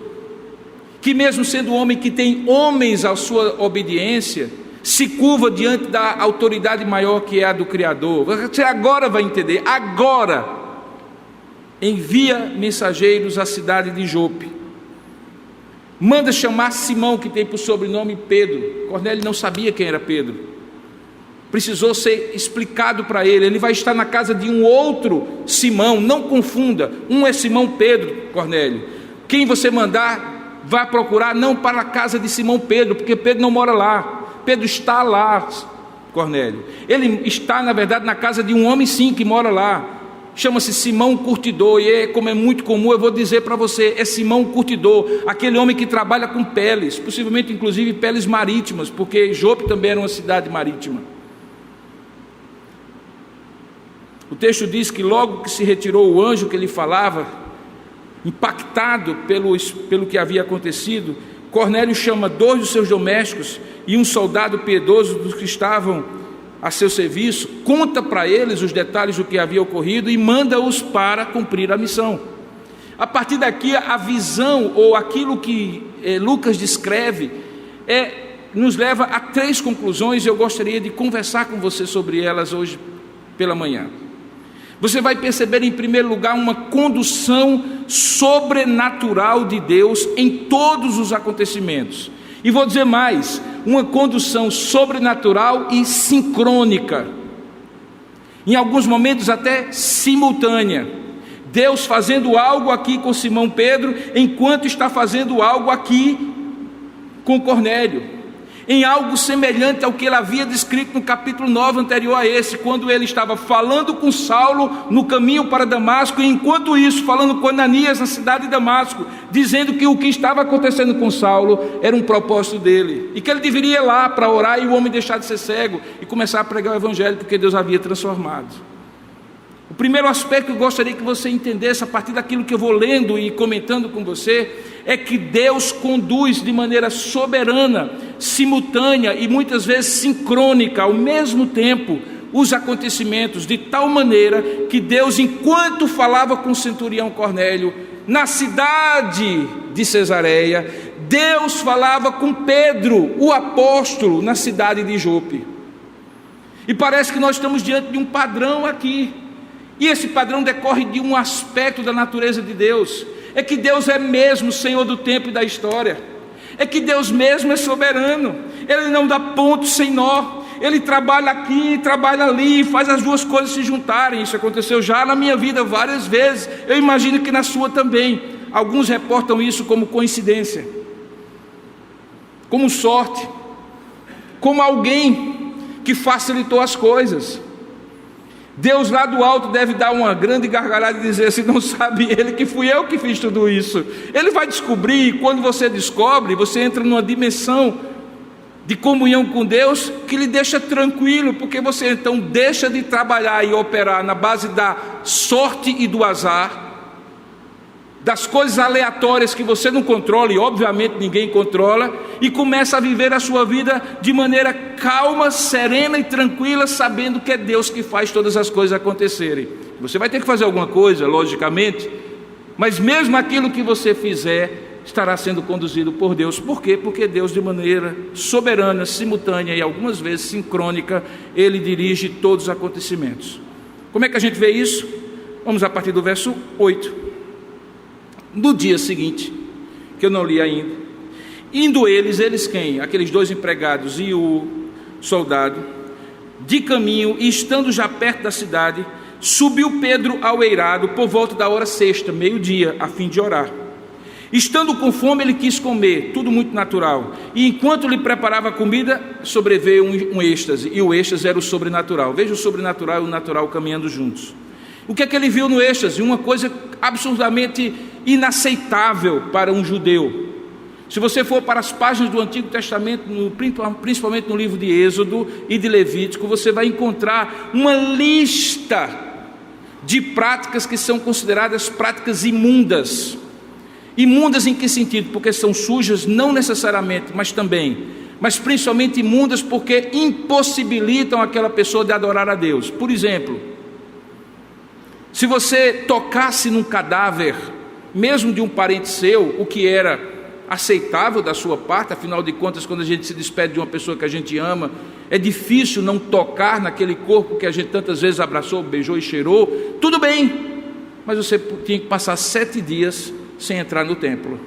que mesmo sendo um homem que tem homens à sua obediência, se curva diante da autoridade maior que é a do Criador. Você agora vai entender. Agora envia mensageiros à cidade de Jope, manda chamar Simão, que tem por sobrenome Pedro. Cornélio não sabia quem era Pedro, precisou ser explicado para ele. Ele vai estar na casa de um outro Simão, não confunda, um é Simão Pedro, Cornélio. Quem você mandar, vá procurar não para a casa de Simão Pedro, porque Pedro não mora lá. Pedro está lá, Cornélio. Ele está, na verdade, na casa de um homem sim, que mora lá. Chama-se Simão Curtidor, e como é muito comum, eu vou dizer para você, é Simão Curtidor, aquele homem que trabalha com peles, possivelmente inclusive peles marítimas, porque Jope também era uma cidade marítima. O texto diz que logo que se retirou o anjo que ele falava, impactado pelo que havia acontecido, Cornélio chama 2 dos seus domésticos e um soldado piedoso dos que estavam a seu serviço, conta para eles os detalhes do que havia ocorrido e manda-os para cumprir a missão. A partir daqui, a visão, ou aquilo que Lucas descreve, nos leva a 3 conclusões, e eu gostaria de conversar com você sobre elas hoje pela manhã. Você vai perceber, em primeiro lugar, uma condução sobrenatural de Deus em todos os acontecimentos. E vou dizer mais, uma condução sobrenatural e sincrônica, em alguns momentos até simultânea. Deus fazendo algo aqui com Simão Pedro, enquanto está fazendo algo aqui com Cornélio, em algo semelhante ao que ele havia descrito no capítulo 9 anterior a esse, quando ele estava falando com Saulo no caminho para Damasco, e enquanto isso falando com Ananias na cidade de Damasco, dizendo que o que estava acontecendo com Saulo era um propósito dele, e que ele deveria ir lá para orar e o homem deixar de ser cego e começar a pregar o evangelho, porque Deus havia transformado. O primeiro aspecto que eu gostaria que você entendesse, a partir daquilo que eu vou lendo e comentando com você, é que Deus conduz de maneira soberana, simultânea e muitas vezes sincrônica, ao mesmo tempo, os acontecimentos, de tal maneira que Deus, enquanto falava com o centurião Cornélio, na cidade de Cesareia, Deus falava com Pedro, o apóstolo, na cidade de Jope. E parece que nós estamos diante de um padrão aqui, e esse padrão decorre de um aspecto da natureza de Deus. É que Deus é mesmo Senhor do tempo e da história, é que Deus mesmo é soberano, Ele não dá ponto sem nó, Ele trabalha aqui, trabalha ali, faz as duas coisas se juntarem. Isso aconteceu já na minha vida várias vezes, eu imagino que na sua também. Alguns reportam isso como coincidência, como sorte, como alguém que facilitou as coisas. Deus lá do alto deve dar uma grande gargalhada e dizer assim: não sabe ele que fui eu que fiz tudo isso? Ele vai descobrir, e quando você descobre, você entra numa dimensão de comunhão com Deus que lhe deixa tranquilo, porque você então deixa de trabalhar e operar na base da sorte e do azar, das coisas aleatórias que você não controla, e obviamente ninguém controla, e começa a viver a sua vida de maneira calma, serena e tranquila, sabendo que é Deus que faz todas as coisas acontecerem. Você vai ter que fazer alguma coisa, logicamente, mas mesmo aquilo que você fizer estará sendo conduzido por Deus. Por quê? Porque Deus, de maneira soberana, simultânea e algumas vezes sincrônica, Ele dirige todos os acontecimentos. Como é que a gente vê isso? Vamos a partir do verso 8. No dia seguinte, que eu não li ainda, indo eles quem? Aqueles 2 empregados e o soldado, de caminho, e estando já perto da cidade, subiu Pedro ao eirado por volta da hora 6, meio-dia, a fim de orar. Estando com fome, ele quis comer, tudo muito natural, e enquanto lhe preparava a comida, sobreveio um êxtase, e o êxtase era o sobrenatural. Veja o sobrenatural e o natural caminhando juntos. O que é que ele viu no êxtase? Uma coisa absurdamente inaceitável para um judeu. Se você for para as páginas do Antigo Testamento, principalmente no livro de Êxodo e de Levítico, você vai encontrar uma lista de práticas que são consideradas práticas imundas. Imundas em que sentido? Porque são sujas, não necessariamente, mas principalmente imundas porque impossibilitam aquela pessoa de adorar a Deus. Por exemplo, se você tocasse num cadáver, mesmo de um parente seu, o que era aceitável da sua parte, afinal de contas, quando a gente se despede de uma pessoa que a gente ama, é difícil não tocar naquele corpo que a gente tantas vezes abraçou, beijou e cheirou, tudo bem, mas você tinha que passar 7 dias sem entrar no templo.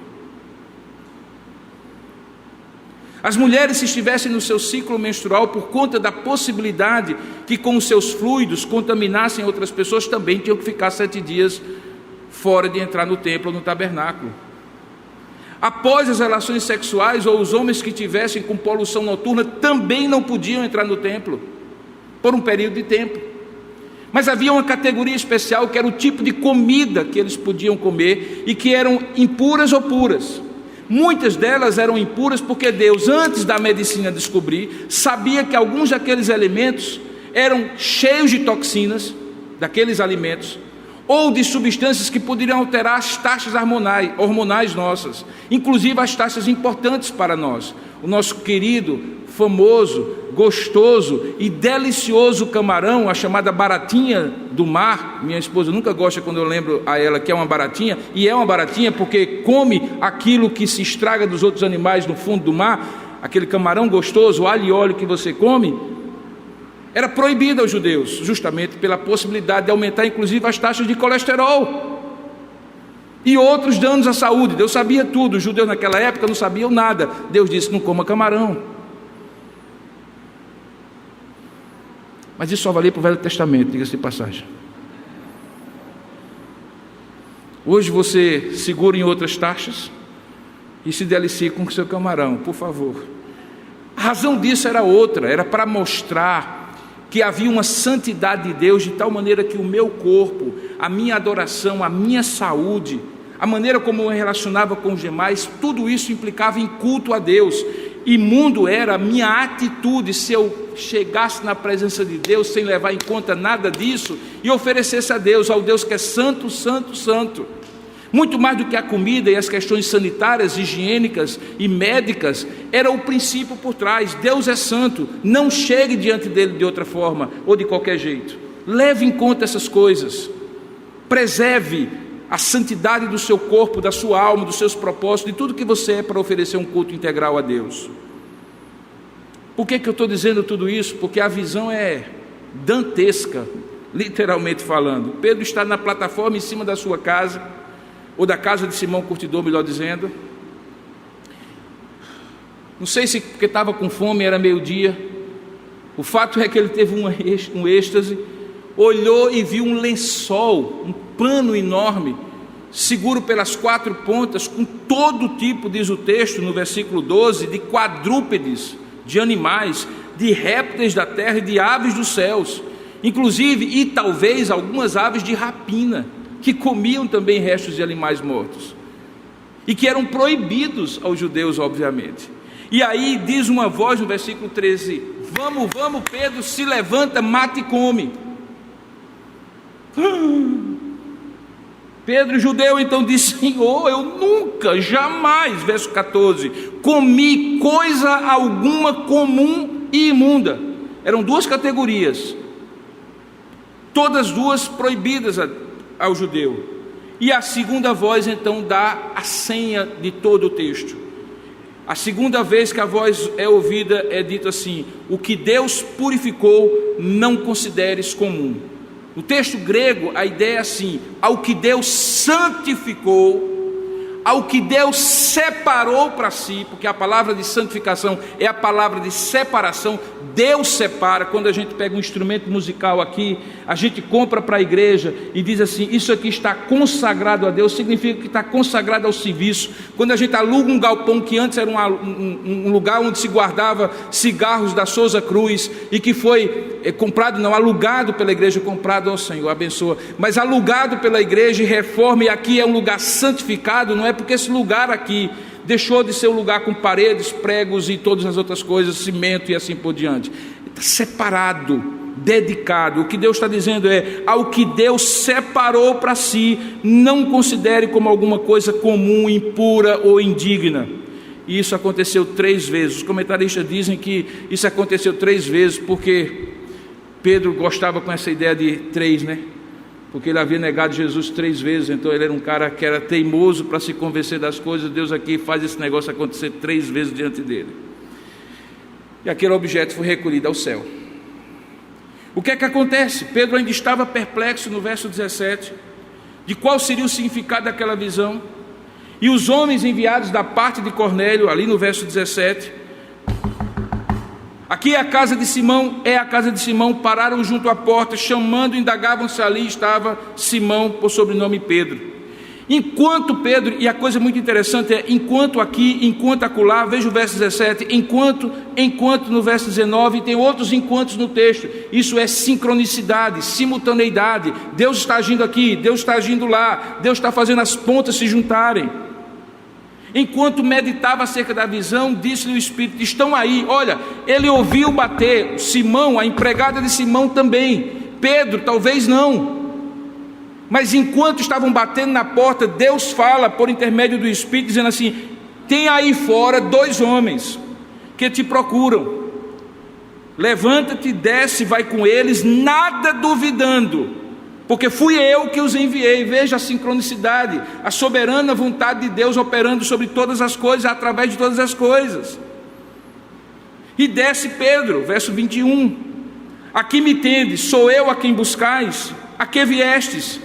As mulheres, se estivessem no seu ciclo menstrual, por conta da possibilidade que com os seus fluidos contaminassem outras pessoas, também tinham que ficar 7 dias fora de entrar no templo ou no tabernáculo. Após as relações sexuais, ou os homens que tivessem com poluição noturna, também não podiam entrar no templo, por um período de tempo. Mas havia uma categoria especial, que era o tipo de comida que eles podiam comer, e que eram impuras ou puras. Muitas delas eram impuras porque Deus, antes da medicina descobrir, sabia que alguns daqueles alimentos eram cheios de toxinas, daqueles alimentos, ou de substâncias que poderiam alterar as taxas hormonais nossas, inclusive as taxas importantes para nós. O nosso querido, famoso, gostoso e delicioso camarão, a chamada baratinha do mar. Minha esposa nunca gosta quando eu lembro a ela que é uma baratinha, e é uma baratinha porque come aquilo que se estraga dos outros animais no fundo do mar, aquele camarão gostoso, alho e óleo que você come. Era proibido aos judeus, justamente pela possibilidade de aumentar inclusive as taxas de colesterol e outros danos à saúde. Deus sabia tudo, os judeus naquela época não sabiam nada. Deus disse: não coma camarão. Mas isso só valia para o Velho Testamento, diga-se de passagem. Hoje você segura em outras taxas e se delicie com o seu camarão, por favor. A razão disso era outra, era para mostrar que havia uma santidade de Deus, de tal maneira que o meu corpo, a minha adoração, a minha saúde, a maneira como eu me relacionava com os demais, tudo isso implicava em culto a Deus. Imundo era a minha atitude se eu chegasse na presença de Deus sem levar em conta nada disso e oferecesse a Deus, ao Deus que é santo, santo, santo. Muito mais do que a comida e as questões sanitárias, higiênicas e médicas, era o princípio por trás. Deus é santo, não chegue diante dele de outra forma ou de qualquer jeito. Leve em conta essas coisas, preserve a santidade do seu corpo, da sua alma, dos seus propósitos, de tudo que você é, para oferecer um culto integral a Deus. Por que eu estou dizendo tudo isso? Porque a visão é dantesca, literalmente falando. Pedro está na plataforma em cima da sua casa, ou da casa de Simão Curtidor, melhor dizendo. Não sei se porque estava com fome, era meio-dia. O fato é que ele teve um êxtase, olhou e viu um lençol, um pano enorme, seguro pelas 4 pontas, com todo tipo, diz o texto no versículo 12, de quadrúpedes, de animais, de répteis da terra e de aves dos céus, inclusive, e talvez algumas aves de rapina, que comiam também restos de animais mortos, e que eram proibidos aos judeus, obviamente. E aí diz uma voz no versículo 13: vamos, Pedro, se levanta, mata e come. Pedro, judeu, então disse: Senhor, eu nunca, jamais, verso 14, comi coisa alguma comum e imunda. Eram 2 categorias, todas 2 proibidas ao judeu. E a segunda voz então dá a senha de todo o texto. A segunda vez que a voz é ouvida é dito assim: o que Deus purificou, não consideres comum. No texto grego a ideia é assim: ao que Deus santificou, ao que Deus separou para si, porque a palavra de santificação é a palavra de separação. Deus separa. Quando a gente pega um instrumento musical aqui, a gente compra para a igreja e diz assim: isso aqui está consagrado a Deus, significa que está consagrado ao serviço. Quando a gente aluga um galpão que antes era um lugar onde se guardava cigarros da Souza Cruz e que foi comprado, não, alugado pela igreja, comprado ao Senhor, abençoa, mas alugado pela igreja e reforma, e aqui é um lugar santificado, não é porque esse lugar aqui deixou de ser um lugar com paredes, pregos e todas as outras coisas, cimento e assim por diante. Está separado, dedicado. O que Deus está dizendo é: ao que Deus separou para si, não considere como alguma coisa comum, impura ou indigna. E isso aconteceu 3 vezes. Os comentaristas dizem que isso aconteceu 3 vezes porque Pedro gostava com essa ideia de 3, né? Porque ele havia negado Jesus 3 vezes, então ele era um cara que era teimoso para se convencer das coisas. Deus aqui faz esse negócio acontecer 3 vezes diante dele. E aquele objeto foi recolhido ao céu. O que é que acontece? Pedro ainda estava perplexo no verso 17, de qual seria o significado daquela visão. E os homens enviados da parte de Cornélio, ali no verso 17, aqui é a casa de Simão, pararam junto à porta, chamando, indagavam se ali estava Simão, por sobrenome Pedro. Enquanto Pedro, e a coisa muito interessante é, enquanto aqui, enquanto acolá, veja o verso 17, enquanto no verso 19, e tem outros enquantos no texto. Isso é sincronicidade, simultaneidade. Deus está agindo aqui, Deus está agindo lá, Deus está fazendo as pontas se juntarem. Enquanto meditava acerca da visão, disse-lhe o Espírito: estão aí. Olha, ele ouviu bater. Simão, a empregada de Simão também. Pedro, talvez não. Mas enquanto estavam batendo na porta, Deus fala por intermédio do Espírito, dizendo assim: tem aí fora 2 homens que te procuram. Levanta-te, desce, vai com eles, nada duvidando, porque fui eu que os enviei. Veja a sincronicidade, a soberana vontade de Deus operando sobre todas as coisas, através de todas as coisas. E desce Pedro, verso 21, aqui me tendes, sou eu a quem buscais, a que viestes?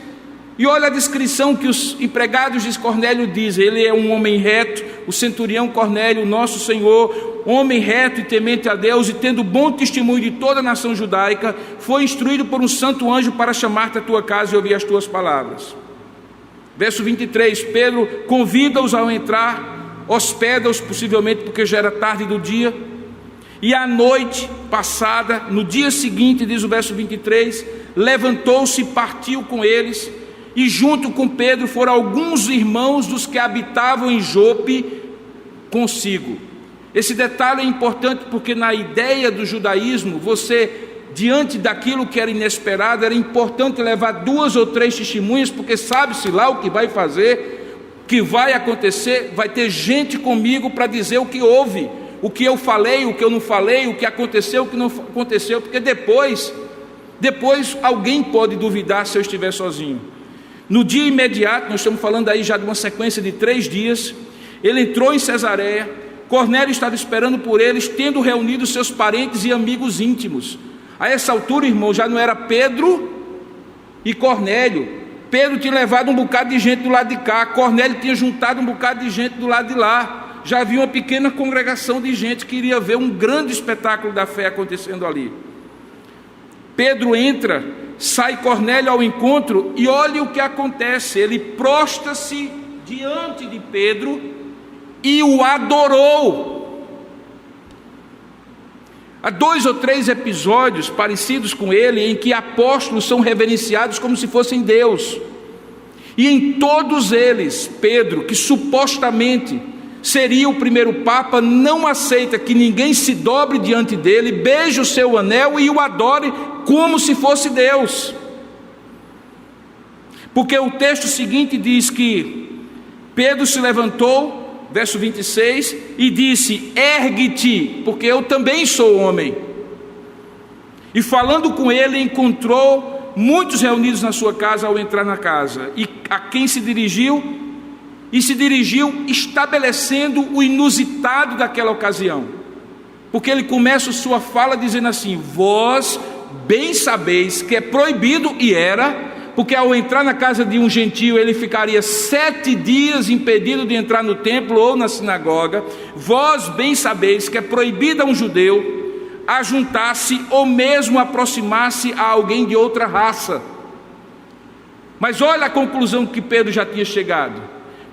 E olha a descrição que os empregados de Cornélio dizem: ele é um homem reto, o centurião Cornélio, nosso Senhor, homem reto e temente a Deus, e tendo bom testemunho de toda a nação judaica, foi instruído por um santo anjo para chamar-te à tua casa e ouvir as tuas palavras. Verso 23, Pedro convida-os ao entrar, hospeda-os possivelmente porque já era tarde do dia, e à noite passada, no dia seguinte, diz o verso 23, levantou-se e partiu com eles, e junto com Pedro foram alguns irmãos dos que habitavam em Jope consigo. Esse detalhe é importante porque na ideia do judaísmo, você, diante daquilo que era inesperado, era importante levar 2 ou 3 testemunhas, porque sabe-se lá o que vai fazer, o que vai acontecer, vai ter gente comigo para dizer o que houve, o que eu falei, o que eu não falei, o que aconteceu, o que não aconteceu, porque depois alguém pode duvidar se eu estiver sozinho. No dia imediato, nós estamos falando aí já de uma sequência de 3 dias, ele entrou em Cesareia. Cornélio estava esperando por eles, tendo reunido seus parentes e amigos íntimos. A essa altura, irmão, já não era Pedro e Cornélio. Pedro tinha levado um bocado de gente do lado de cá, Cornélio tinha juntado um bocado de gente do lado de lá. Já havia uma pequena congregação de gente que iria ver um grande espetáculo da fé acontecendo ali. Pedro entra, sai Cornélio ao encontro, e olhe o que acontece. Ele prostra-se diante de Pedro e o adorou. Há 2 ou 3 episódios parecidos com ele, em que apóstolos são reverenciados como se fossem Deus, e em todos eles, Pedro, que supostamente seria o primeiro papa, não aceita que ninguém se dobre diante dele, beije o seu anel e o adore como se fosse Deus. Porque o texto seguinte diz que Pedro se levantou, verso 26, e disse: ergue-te, porque eu também sou homem. E falando com ele, encontrou muitos reunidos na sua casa ao entrar na casa, e a quem se dirigiu estabelecendo o inusitado daquela ocasião, porque ele começa sua fala dizendo assim: vós bem sabeis que é proibido, e era, porque ao entrar na casa de um gentio ele ficaria 7 dias impedido de entrar no templo ou na sinagoga. Vós bem sabeis que é proibido a um judeu ajuntar-se ou mesmo aproximar-se a alguém de outra raça. Mas olha a conclusão que Pedro já tinha chegado: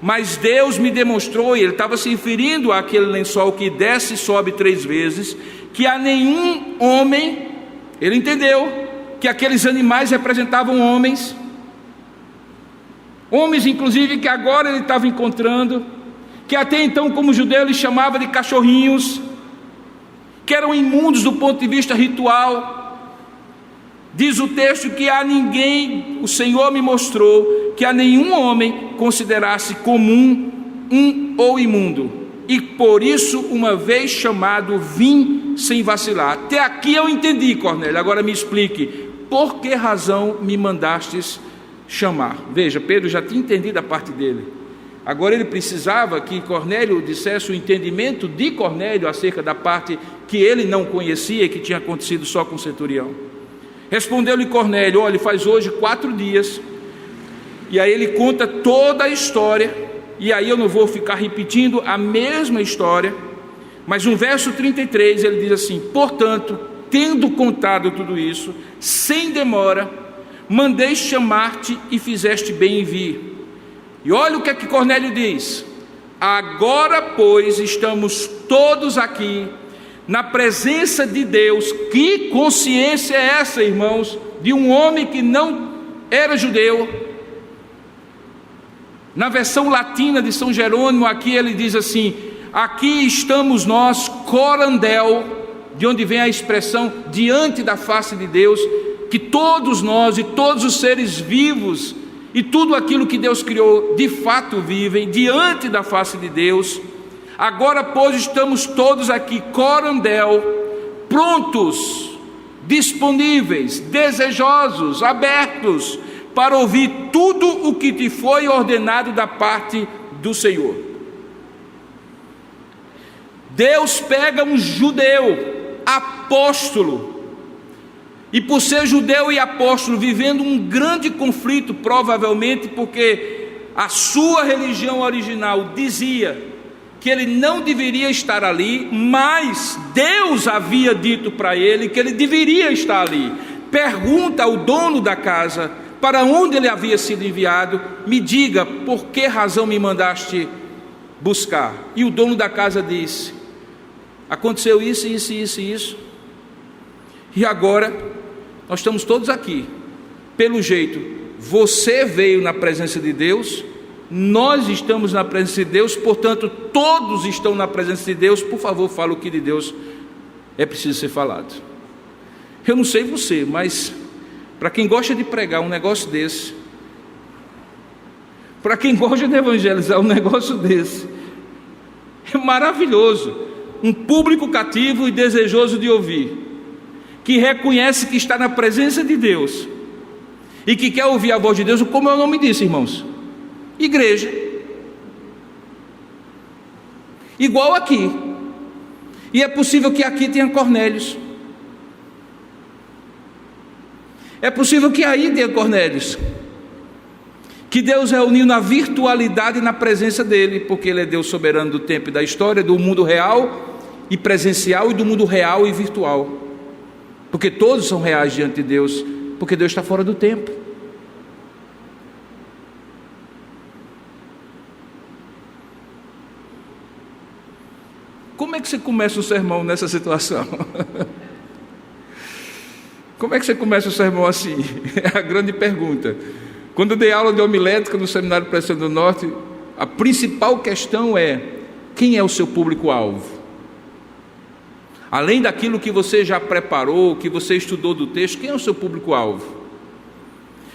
mas Deus me demonstrou, e ele estava se referindo àquele lençol que desce e sobe 3 vezes, que a nenhum homem Ele entendeu que aqueles animais representavam homens, inclusive que agora ele estava encontrando, que até então, como judeu, ele chamava de cachorrinhos, que eram imundos do ponto de vista ritual. Diz o texto que a ninguém, o Senhor me mostrou, que a nenhum homem considerasse comum, ou imundo, e por isso, uma vez chamado, vim sem vacilar. Até aqui eu entendi, Cornélio. Agora me explique, por que razão me mandastes chamar? Veja, Pedro já tinha entendido a parte dele. Agora ele precisava que Cornélio dissesse o entendimento de Cornélio acerca da parte que ele não conhecia e que tinha acontecido só com o centurião. Respondeu-lhe Cornélio: olha, faz hoje 4 dias. E aí ele conta toda a história, e aí eu não vou ficar repetindo a mesma história, mas no verso 33 ele diz assim: portanto, tendo contado tudo isso, sem demora, mandei chamar-te e fizeste bem em vir. E olha o que é que Cornélio diz: agora, pois, estamos todos aqui na presença de Deus. Que consciência é essa, irmãos, de um homem que não era judeu? Na versão latina de São Jerônimo, aqui ele diz assim: aqui estamos nós, corandel, de onde vem a expressão diante da face de Deus, que todos nós e todos os seres vivos e tudo aquilo que Deus criou de fato vivem diante da face de Deus. Agora, pois, estamos todos aqui, corandel, prontos, disponíveis, desejosos, abertos, para ouvir tudo o que te foi ordenado da parte do Senhor. Deus pega um judeu, apóstolo, e por ser judeu e apóstolo, vivendo um grande conflito, provavelmente porque a sua religião original dizia que ele não deveria estar ali, mas Deus havia dito para ele que ele deveria estar ali. Pergunta ao dono da casa para onde ele havia sido enviado: me diga, por que razão me mandaste buscar? E o dono da casa disse: aconteceu isso, isso, isso e isso, e agora nós estamos todos aqui. Pelo jeito, você veio na presença de Deus, nós estamos na presença de Deus, portanto todos estão na presença de Deus. Por favor, fala o que de Deus é preciso ser falado. Eu não sei você, mas para quem gosta de pregar um negócio desse, para quem gosta de evangelizar um negócio desse, é maravilhoso. Um público cativo e desejoso de ouvir, que reconhece que está na presença de Deus e que quer ouvir a voz de Deus. Como é o nome disso, irmãos? Igreja. Igual aqui. E é possível que aqui tenha Cornélios. É possível que aí tenha Cornélios, que Deus reuniu na virtualidade e na presença dele, porque ele é Deus soberano do tempo e da história, do mundo real e presencial, e do mundo real e virtual, porque todos são reais diante de Deus, porque Deus está fora do tempo. Como é que você começa o sermão nessa situação? Como é que você começa o sermão assim? É a grande pergunta. Quando eu dei aula de homilética no Seminário Presbiteriano do Norte, a principal questão é: quem é o seu público-alvo? Além daquilo que você já preparou, que você estudou do texto, quem é o seu público-alvo?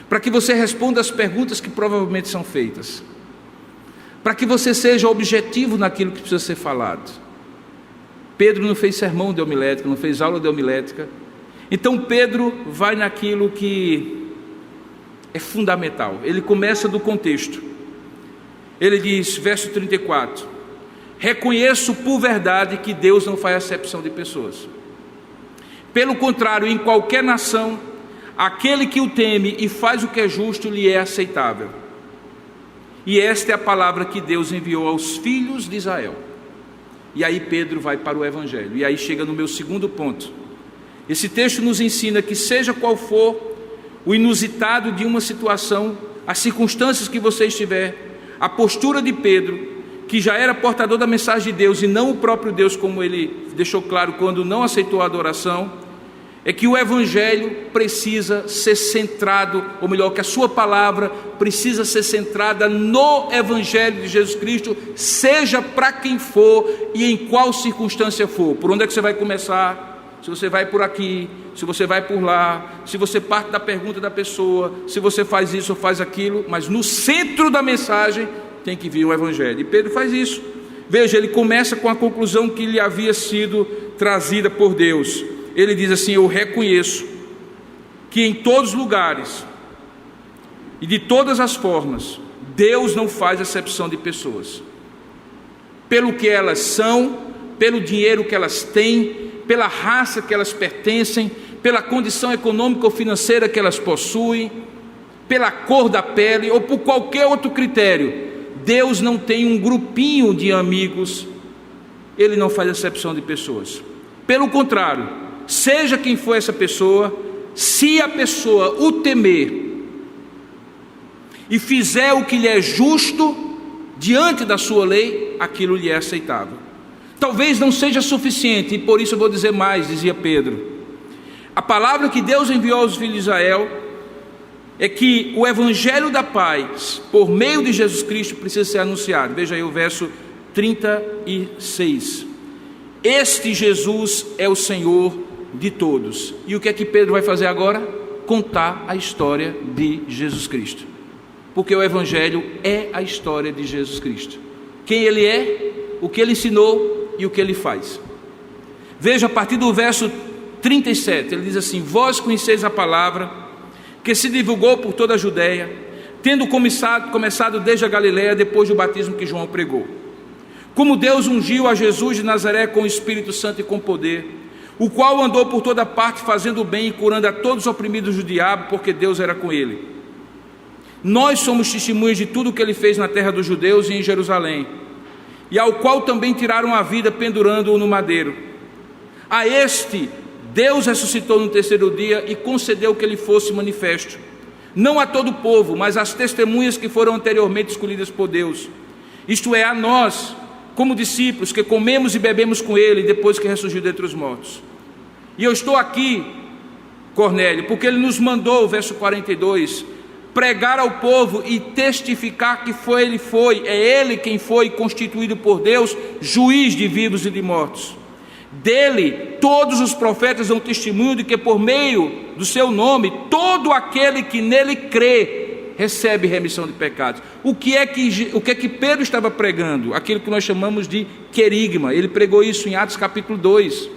Para que você responda as perguntas que provavelmente são feitas, para que você seja objetivo naquilo que precisa ser falado. Pedro não fez sermão de homilética, não fez aula de homilética. Então Pedro vai naquilo que é fundamental. Ele começa do contexto. Ele diz, verso 34: reconheço por verdade que Deus não faz acepção de pessoas. Pelo contrário, em qualquer nação, aquele que o teme e faz o que é justo lhe é aceitável. E esta é a palavra que Deus enviou aos filhos de Israel. E aí Pedro vai para o Evangelho. E aí chega no meu segundo ponto. Esse texto nos ensina que, seja qual for o inusitado de uma situação, as circunstâncias que você estiver, a postura de Pedro, que já era portador da mensagem de Deus e não o próprio Deus, como ele deixou claro quando não aceitou a adoração, é que o Evangelho precisa ser centrado, ou melhor, que a sua palavra precisa ser centrada no Evangelho de Jesus Cristo, seja para quem for e em qual circunstância for. Por onde é que você vai começar? Se você vai por aqui, se você vai por lá, se você parte da pergunta da pessoa, se você faz isso ou faz aquilo, mas no centro da mensagem tem que vir o Evangelho. E Pedro faz isso. Veja, ele começa com a conclusão que lhe havia sido trazida por Deus. Ele diz assim: eu reconheço que em todos os lugares e de todas as formas, Deus não faz acepção de pessoas, pelo que elas são, pelo dinheiro que elas têm, pela raça que elas pertencem, pela condição econômica ou financeira que elas possuem, pela cor da pele ou por qualquer outro critério. Deus não tem um grupinho de amigos, Ele não faz acepção de pessoas. Pelo contrário, seja quem for essa pessoa, se a pessoa o temer e fizer o que lhe é justo diante da sua lei, aquilo lhe é aceitável. Talvez não seja suficiente, e por isso eu vou dizer mais, dizia Pedro. A palavra que Deus enviou aos filhos de Israel é que o Evangelho da paz, por meio de Jesus Cristo, precisa ser anunciado. Veja aí o verso 36. Este Jesus é o Senhor de todos. E o que é que Pedro vai fazer agora? Contar a história de Jesus Cristo. Porque o Evangelho é a história de Jesus Cristo. Quem Ele é, o que Ele ensinou e o que Ele faz. Veja a partir do verso 37, ele diz assim: vós conheceis a palavra que se divulgou por toda a Judeia, tendo começado desde a Galileia, depois do batismo que João pregou. Como Deus ungiu a Jesus de Nazaré com o Espírito Santo e com poder, o qual andou por toda parte fazendo o bem e curando a todos os oprimidos do diabo, porque Deus era com ele. Nós somos testemunhas de tudo o que ele fez na terra dos judeus e em Jerusalém, e ao qual também tiraram a vida pendurando-o no madeiro. A este Deus ressuscitou no terceiro dia e concedeu que ele fosse manifesto, não a todo o povo, mas às testemunhas que foram anteriormente escolhidas por Deus, isto é, a nós, como discípulos, que comemos e bebemos com ele, depois que ressurgiu dentre os mortos. E eu estou aqui, Cornélio, porque ele nos mandou, verso 42, pregar ao povo e testificar que é ele quem foi constituído por Deus, juiz de vivos e de mortos. Dele, todos os profetas dão testemunho de que por meio do seu nome, todo aquele que nele crê, recebe remissão de pecados. O que é que Pedro estava pregando? Aquilo que nós chamamos de querigma. Ele pregou isso em Atos capítulo 2.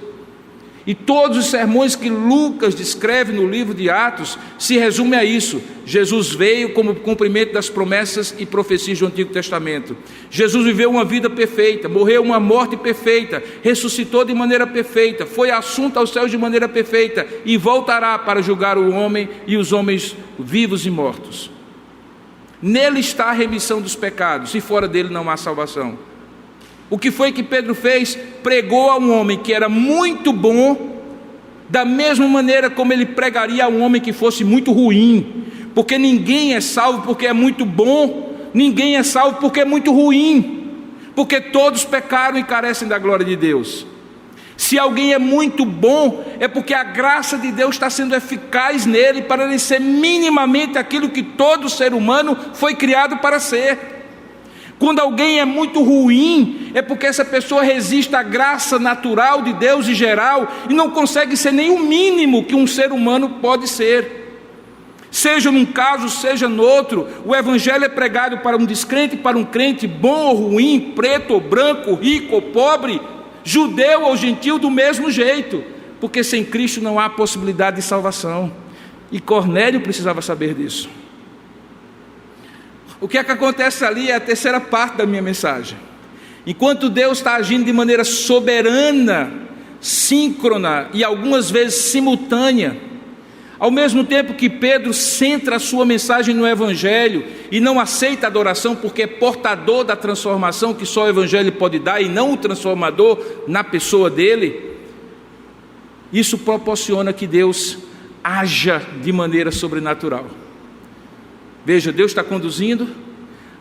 E todos os sermões que Lucas descreve no livro de Atos se resumem a isso. Jesus veio como cumprimento das promessas e profecias do Antigo Testamento. Jesus viveu uma vida perfeita, morreu uma morte perfeita, ressuscitou de maneira perfeita, foi assunto aos céus de maneira perfeita e voltará para julgar o homem e os homens vivos e mortos. Nele está a remissão dos pecados, e fora dele não há salvação. O que foi que Pedro fez? Pregou a um homem que era muito bom, da mesma maneira como ele pregaria a um homem que fosse muito ruim, porque ninguém é salvo porque é muito bom, ninguém é salvo porque é muito ruim, porque todos pecaram e carecem da glória de Deus. Se alguém é muito bom, é porque a graça de Deus está sendo eficaz nele para ele ser minimamente aquilo que todo ser humano foi criado para ser. Quando alguém é muito ruim, é porque essa pessoa resiste à graça natural de Deus em geral e não consegue ser nem o mínimo que um ser humano pode ser. Seja num caso, seja no outro, o Evangelho é pregado para um descrente, para um crente, bom ou ruim, preto ou branco, rico ou pobre, judeu ou gentil, do mesmo jeito, porque sem Cristo não há possibilidade de salvação. E Cornélio precisava saber disso. O que é que acontece ali é a terceira parte da minha mensagem. Enquanto Deus está agindo de maneira soberana, síncrona e algumas vezes simultânea, ao mesmo tempo que Pedro centra a sua mensagem no Evangelho e não aceita a adoração porque é portador da transformação que só o Evangelho pode dar e não o transformador na pessoa dele, isso proporciona que Deus haja de maneira sobrenatural. Veja, Deus está conduzindo,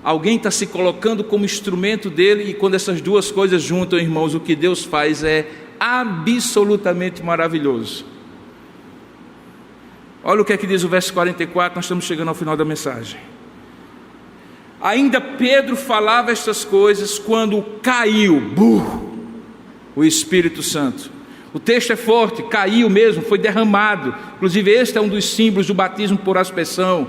alguém está se colocando como instrumento dele, e quando essas duas coisas juntam, irmãos, o que Deus faz é absolutamente maravilhoso. Olha o que é que diz o verso 44, nós estamos chegando ao final da mensagem. Ainda Pedro falava estas coisas quando caiu, o Espírito Santo. O texto é forte, caiu mesmo, foi derramado. Inclusive este é um dos símbolos do batismo por aspersão,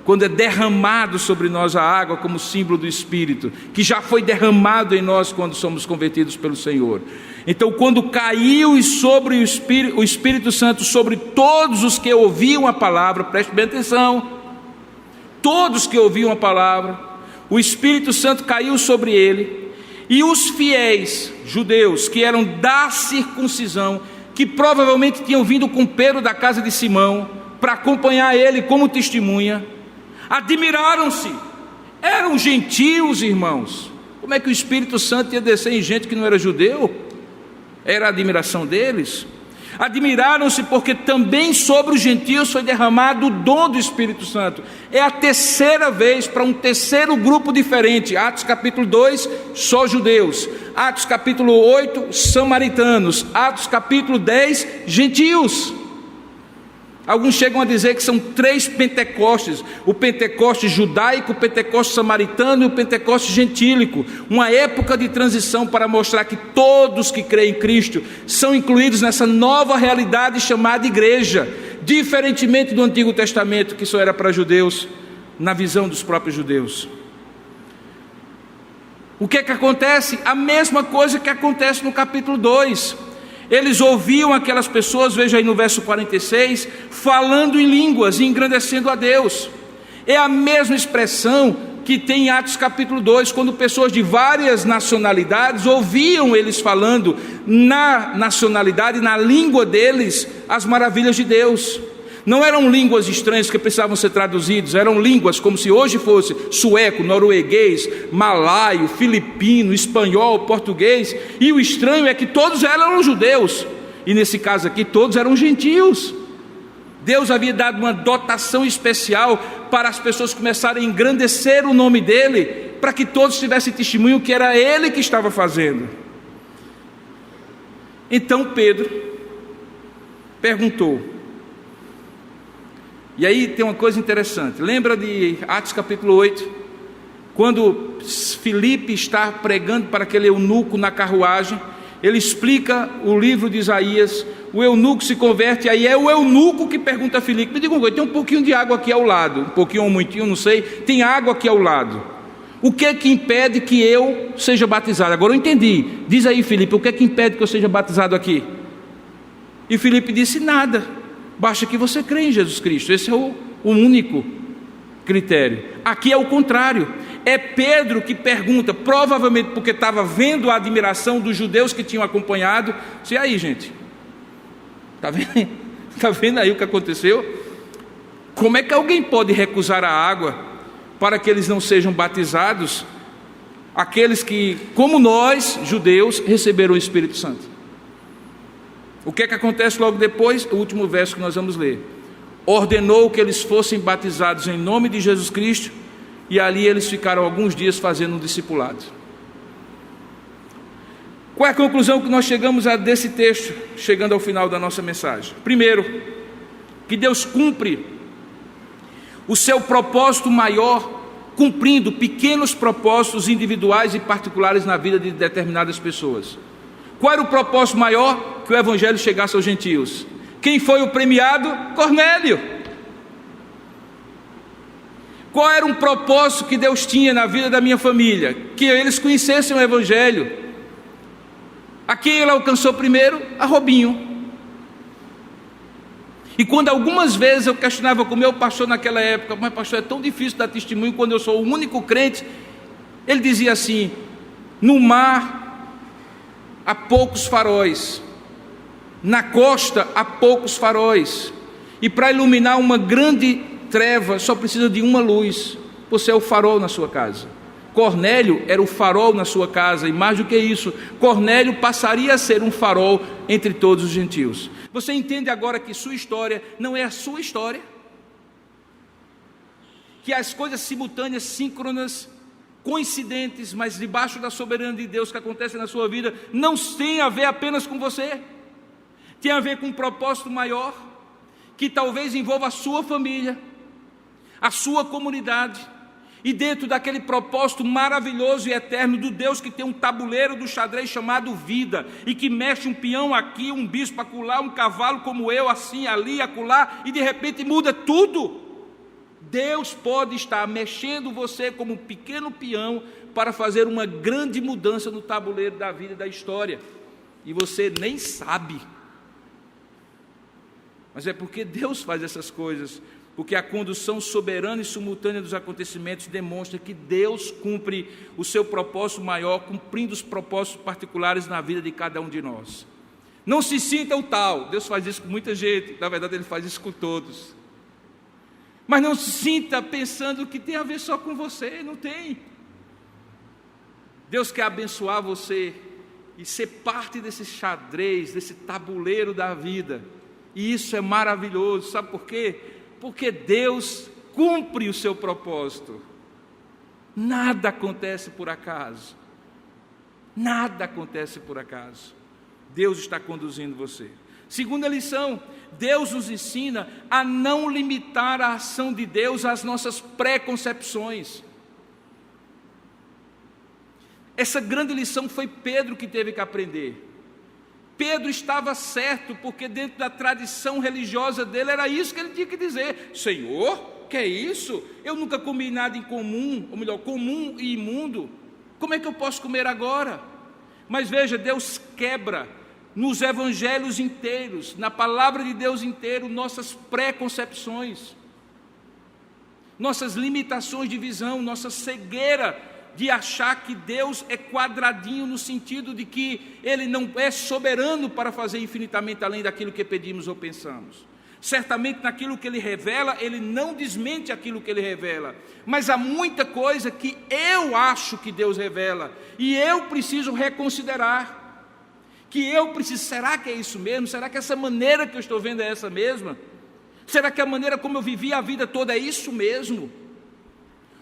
quando é derramado sobre nós a água como símbolo do Espírito, que já foi derramado em nós quando somos convertidos pelo Senhor. Então, quando caiu sobre o Espírito Santo sobre todos os que ouviam a palavra, preste bem atenção, todos que ouviam a palavra, o Espírito Santo caiu sobre ele, e os fiéis judeus que eram da circuncisão, que provavelmente tinham vindo com Pedro da casa de Simão para acompanhar ele como testemunha, admiraram-se. Eram gentios, irmãos. Como é que o Espírito Santo ia descer em gente que não era judeu? Era a admiração deles. Admiraram-se porque também sobre os gentios foi derramado o dom do Espírito Santo. É a terceira vez para um terceiro grupo diferente. Atos capítulo 2, só judeus. Atos capítulo 8, samaritanos. Atos capítulo 10, gentios. Alguns chegam a dizer que são 3 Pentecostes: o Pentecoste judaico, o Pentecoste samaritano e o Pentecoste gentílico. Uma época de transição para mostrar que todos que creem em Cristo são incluídos nessa nova realidade chamada igreja, diferentemente do Antigo Testamento, que só era para judeus, na visão dos próprios judeus. O que é que acontece? A mesma coisa que acontece no capítulo 2. Eles ouviam aquelas pessoas, veja aí no verso 46, falando em línguas e engrandecendo a Deus. É a mesma expressão que tem em Atos capítulo 2, quando pessoas de várias nacionalidades ouviam eles falando na nacionalidade, na língua deles, as maravilhas de Deus. Não eram línguas estranhas que precisavam ser traduzidas, eram línguas como se hoje fosse sueco, norueguês, malaio, filipino, espanhol, português. E o estranho é que todos eram judeus, e nesse caso aqui todos eram gentios. Deus havia dado uma dotação especial para as pessoas começarem a engrandecer o nome dele, para que todos tivessem testemunho que era ele que estava fazendo. Então Pedro perguntou. E aí tem uma coisa interessante. Lembra de Atos capítulo 8? Quando Filipe está pregando para aquele eunuco na carruagem, ele explica o livro de Isaías, o eunuco se converte, aí é o eunuco que pergunta a Filipe: me diga uma coisa, tem um pouquinho de água aqui ao lado, um pouquinho ou muitinho, não sei, tem água aqui ao lado. O que é que impede que eu seja batizado? Agora eu entendi. Diz aí, Filipe, o que é que impede que eu seja batizado aqui? E Filipe disse: nada. Basta que você crê em Jesus Cristo. Esse é o único critério. Aqui é o contrário. É Pedro que pergunta, provavelmente porque estava vendo a admiração dos judeus que tinham acompanhado. E aí, gente? Está vendo aí o que aconteceu? Como é que alguém pode recusar a água para que eles não sejam batizados? Aqueles que, como nós, judeus, receberam o Espírito Santo. O que é que acontece logo depois? O último verso que nós vamos ler. Ordenou que eles fossem batizados em nome de Jesus Cristo, e ali eles ficaram alguns dias fazendo um discipulado. Qual é a conclusão que nós chegamos a desse texto, chegando ao final da nossa mensagem? Primeiro, que Deus cumpre o seu propósito maior, cumprindo pequenos propósitos individuais e particulares na vida de determinadas pessoas. Qual era o propósito maior? Que o evangelho chegasse aos gentios. Quem foi o premiado? Cornélio. Qual era um propósito que Deus tinha na vida da minha família? Que eles conhecessem o evangelho. A quem ele alcançou primeiro? A Robinho. E quando algumas vezes eu questionava com o meu pastor naquela época: mas pastor, é tão difícil dar testemunho quando eu sou o único crente. Ele dizia assim: no mar há poucos faróis, na costa há poucos faróis, e para iluminar uma grande treva só precisa de uma luz. Você é o farol na sua casa. Cornélio era o farol na sua casa, e mais do que isso, Cornélio passaria a ser um farol entre todos os gentios. Você entende agora que sua história não é a sua história? Que as coisas simultâneas, síncronas, coincidentes, mas debaixo da soberania de Deus que acontecem na sua vida, não tem a ver apenas com você, tem a ver com um propósito maior, que talvez envolva a sua família, a sua comunidade, e dentro daquele propósito maravilhoso e eterno do Deus que tem um tabuleiro do xadrez chamado vida, e que mexe um peão aqui, um bispo acolá, um cavalo como eu, assim, ali, acolá, e de repente muda tudo. Deus pode estar mexendo você como um pequeno peão para fazer uma grande mudança no tabuleiro da vida e da história, e você nem sabe. Mas é porque Deus faz essas coisas, porque a condução soberana e simultânea dos acontecimentos demonstra que Deus cumpre o seu propósito maior, cumprindo os propósitos particulares na vida de cada um de nós. Não se sinta o tal, Deus faz isso com muita gente, na verdade Ele faz isso com todos. Mas não se sinta pensando que tem a ver só com você, não tem. Deus quer abençoar você e ser parte desse xadrez, desse tabuleiro da vida. E isso é maravilhoso, sabe por quê? Porque Deus cumpre o seu propósito. Nada acontece por acaso. Nada acontece por acaso. Deus está conduzindo você. Segunda lição, Deus nos ensina a não limitar a ação de Deus às nossas preconcepções. Essa grande lição foi Pedro que teve que aprender. Pedro estava certo, porque dentro da tradição religiosa dele era isso que ele tinha que dizer: Senhor, que é isso? Eu nunca comi nada em comum, ou melhor, comum e imundo. Como é que eu posso comer agora? Mas veja, Deus quebra nos evangelhos inteiros, na palavra de Deus inteiro, nossas preconcepções, nossas limitações de visão, nossa cegueira de achar que Deus é quadradinho no sentido de que Ele não é soberano para fazer infinitamente além daquilo que pedimos ou pensamos. Certamente naquilo que Ele revela, Ele não desmente aquilo que Ele revela, mas há muita coisa que eu acho que Deus revela, e eu preciso reconsiderar, será que é isso mesmo? Será que essa maneira que eu estou vendo é essa mesma? Será que a maneira como eu vivi a vida toda é isso mesmo?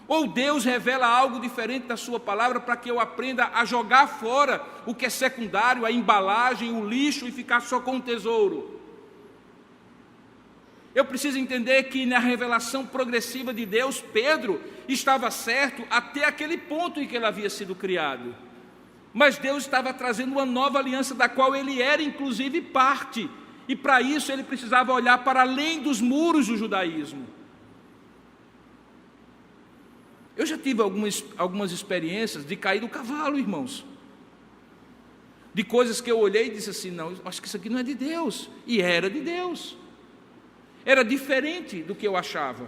Ou Deus revela algo diferente da sua palavra para que eu aprenda a jogar fora o que é secundário, a embalagem, o lixo, e ficar só com o tesouro? Eu preciso entender que na revelação progressiva de Deus, Pedro estava certo até aquele ponto em que ele havia sido criado. Mas Deus estava trazendo uma nova aliança da qual ele era inclusive parte. E para isso ele precisava olhar para além dos muros do judaísmo. Eu já tive algumas experiências de cair do cavalo, irmãos. De coisas que eu olhei e disse assim: não, acho que isso aqui não é de Deus. E era de Deus. Era diferente do que eu achava,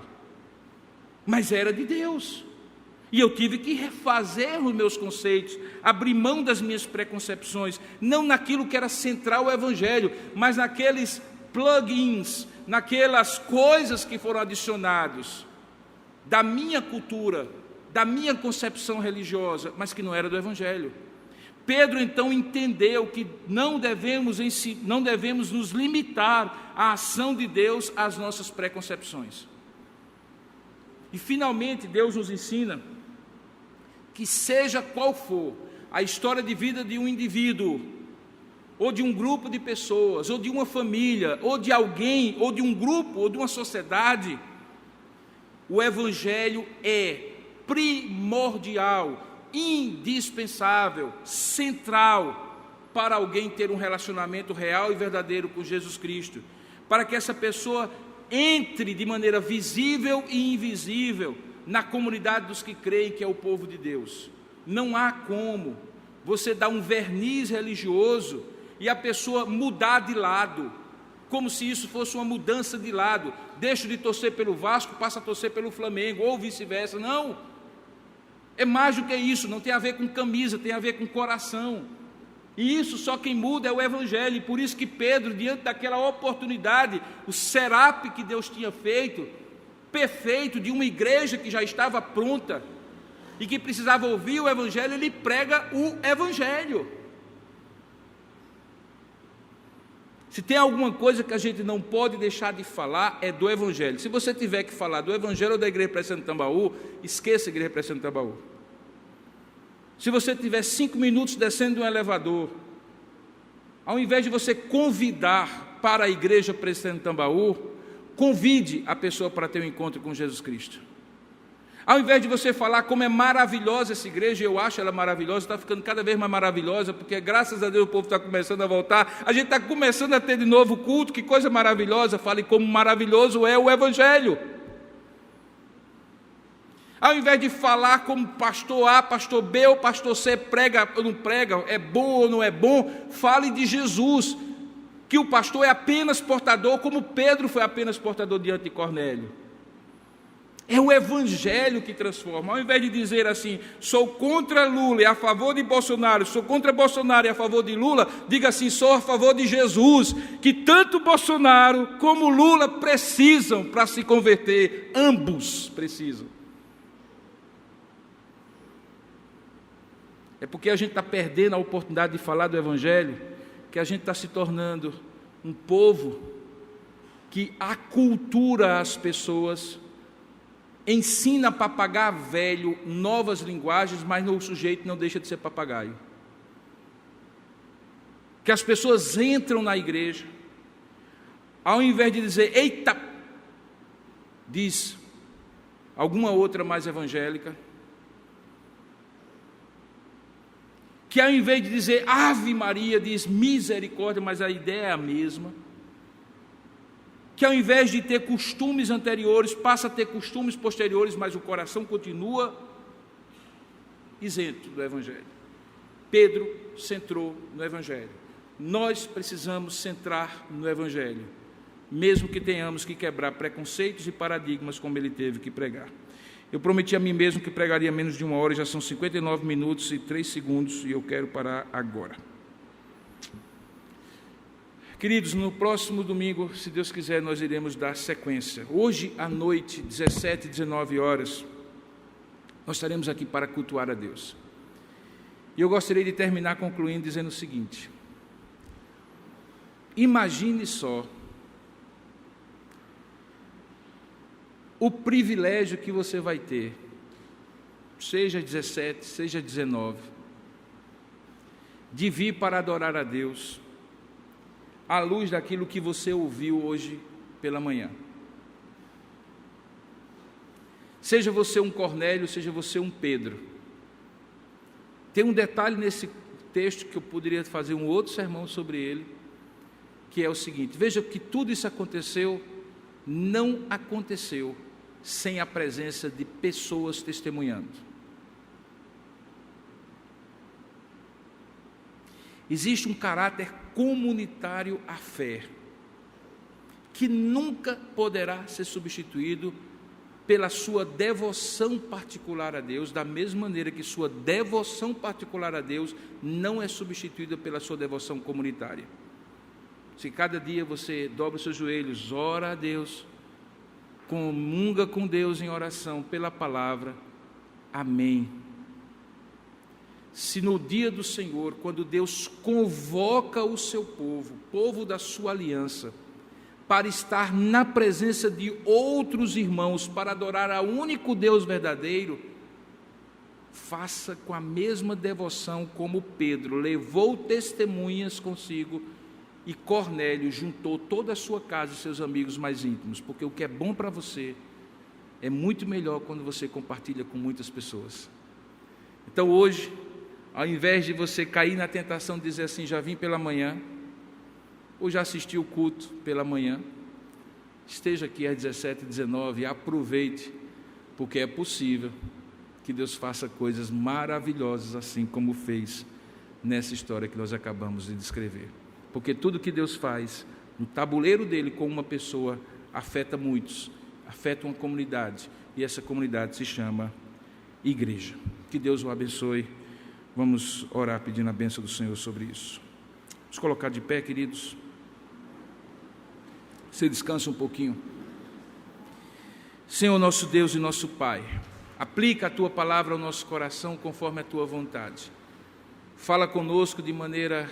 mas era de Deus. E eu tive que refazer os meus conceitos, abrir mão das minhas preconcepções, não naquilo que era central ao Evangelho, mas naqueles plugins, naquelas coisas que foram adicionados da minha cultura, da minha concepção religiosa, mas que não era do Evangelho. Pedro então entendeu que não devemos nos limitar à ação de Deus às nossas preconcepções. E finalmente Deus nos ensina que seja qual for a história de vida de um indivíduo, ou de um grupo de pessoas, ou de uma família, ou de alguém, ou de um grupo, ou de uma sociedade, o Evangelho é primordial, indispensável, central para alguém ter um relacionamento real e verdadeiro com Jesus Cristo, para que essa pessoa entre de maneira visível e invisível na comunidade dos que creem, que é o povo de Deus. Não há como você dar um verniz religioso e a pessoa mudar de lado, como se isso fosse uma mudança de lado. Deixo de torcer pelo Vasco, passa a torcer pelo Flamengo, ou vice-versa. Não, é mais do que isso. Não tem a ver com camisa, tem a ver com coração. E isso só quem muda é o Evangelho. E por isso que Pedro, diante daquela oportunidade, o setup que Deus tinha feito, perfeito, de uma igreja que já estava pronta e que precisava ouvir o Evangelho, ele prega o Evangelho. Se tem alguma coisa que a gente não pode deixar de falar, é do Evangelho. Se você tiver que falar do Evangelho ou da Igreja Presbiteriana de Tambaú, esqueça a Igreja Presbiteriana de Tambaú. Se você tiver 5 minutos descendo de um elevador, ao invés de você convidar para a Igreja Presbiteriana de Tambaú, convide a pessoa para ter um encontro com Jesus Cristo. Ao invés de você falar como é maravilhosa essa igreja, eu acho ela maravilhosa, está ficando cada vez mais maravilhosa, porque graças a Deus o povo está começando a voltar, a gente está começando a ter de novo culto, que coisa maravilhosa, fale como maravilhoso é o Evangelho. Ao invés de falar como pastor A, pastor B ou pastor C prega ou não prega, é bom ou não é bom, fale de Jesus, que o pastor é apenas portador, como Pedro foi apenas portador diante de Cornélio. É o Evangelho que transforma. Ao invés de dizer assim, sou contra Lula e a favor de Bolsonaro, sou contra Bolsonaro e a favor de Lula, diga assim, sou a favor de Jesus, que tanto Bolsonaro como Lula precisam para se converter, ambos precisam. É porque a gente está perdendo a oportunidade de falar do Evangelho, que a gente está se tornando um povo que acultura as pessoas, ensina papagaio velho novas linguagens, mas o sujeito não deixa de ser papagaio. Que as pessoas entram na igreja, ao invés de dizer, eita, diz alguma outra mais evangélica, que ao invés de dizer Ave Maria, diz misericórdia, mas a ideia é a mesma. Que ao invés de ter costumes anteriores, passa a ter costumes posteriores, mas o coração continua isento do Evangelho. Pedro centrou no Evangelho. Nós precisamos centrar no Evangelho, mesmo que tenhamos que quebrar preconceitos e paradigmas como ele teve que pregar. Eu prometi a mim mesmo que pregaria menos de 1 hora, já são 59 minutos e 3 segundos, e eu quero parar agora. Queridos, no próximo domingo, se Deus quiser, nós iremos dar sequência. Hoje à noite, 17 e 19 horas, nós estaremos aqui para cultuar a Deus. E eu gostaria de terminar concluindo dizendo o seguinte: imagine só o privilégio que você vai ter, seja 17, seja 19, de vir para adorar a Deus, à luz daquilo que você ouviu hoje pela manhã. Seja você um Cornélio, seja você um Pedro. Tem um detalhe nesse texto que eu poderia fazer um outro sermão sobre ele, que é o seguinte: veja que tudo isso aconteceu, não aconteceu sem a presença de pessoas testemunhando. Existe um caráter comunitário à fé, que nunca poderá ser substituído pela sua devoção particular a Deus, da mesma maneira que sua devoção particular a Deus não é substituída pela sua devoção comunitária. Se cada dia você dobra os seus joelhos, ora a Deus, comunga com Deus em oração pela palavra, amém. Se no dia do Senhor, quando Deus convoca o seu povo, povo da sua aliança, para estar na presença de outros irmãos, para adorar ao único Deus verdadeiro, faça com a mesma devoção como Pedro levou testemunhas consigo, e Cornélio juntou toda a sua casa e seus amigos mais íntimos, porque o que é bom para você é muito melhor quando você compartilha com muitas pessoas. Então hoje, ao invés de você cair na tentação de dizer assim, já vim pela manhã, ou já assisti o culto pela manhã, esteja aqui às 17h19 e aproveite, porque é possível que Deus faça coisas maravilhosas, assim como fez nessa história que nós acabamos de descrever. Porque tudo que Deus faz no tabuleiro dele com uma pessoa afeta muitos, afeta uma comunidade, e essa comunidade se chama igreja. Que Deus o abençoe. Vamos orar pedindo a bênção do Senhor sobre isso. Vamos colocar de pé, queridos. Você descansa um pouquinho. Senhor, nosso Deus e nosso Pai, aplica a Tua palavra ao nosso coração conforme a Tua vontade. Fala conosco de maneira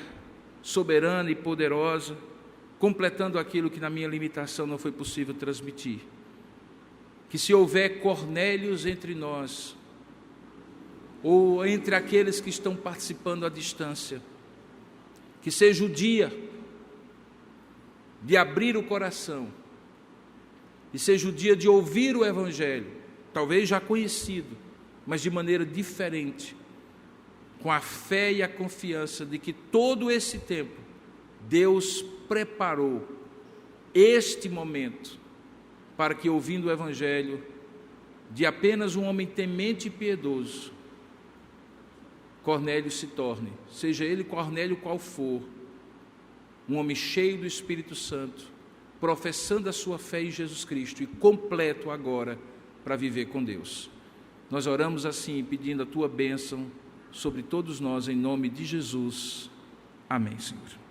soberana e poderosa, completando aquilo que na minha limitação não foi possível transmitir. Que se houver Cornélios entre nós, ou entre aqueles que estão participando à distância, que seja o dia de abrir o coração e seja o dia de ouvir o Evangelho, talvez já conhecido, mas de maneira diferente, com a fé e a confiança de que todo esse tempo Deus preparou este momento para que, ouvindo o Evangelho de apenas um homem temente e piedoso, Cornélio se torne, seja ele Cornélio qual for, um homem cheio do Espírito Santo, professando a sua fé em Jesus Cristo e completo agora para viver com Deus. Nós oramos assim, pedindo a tua bênção sobre todos nós, em nome de Jesus. Amém, Senhor.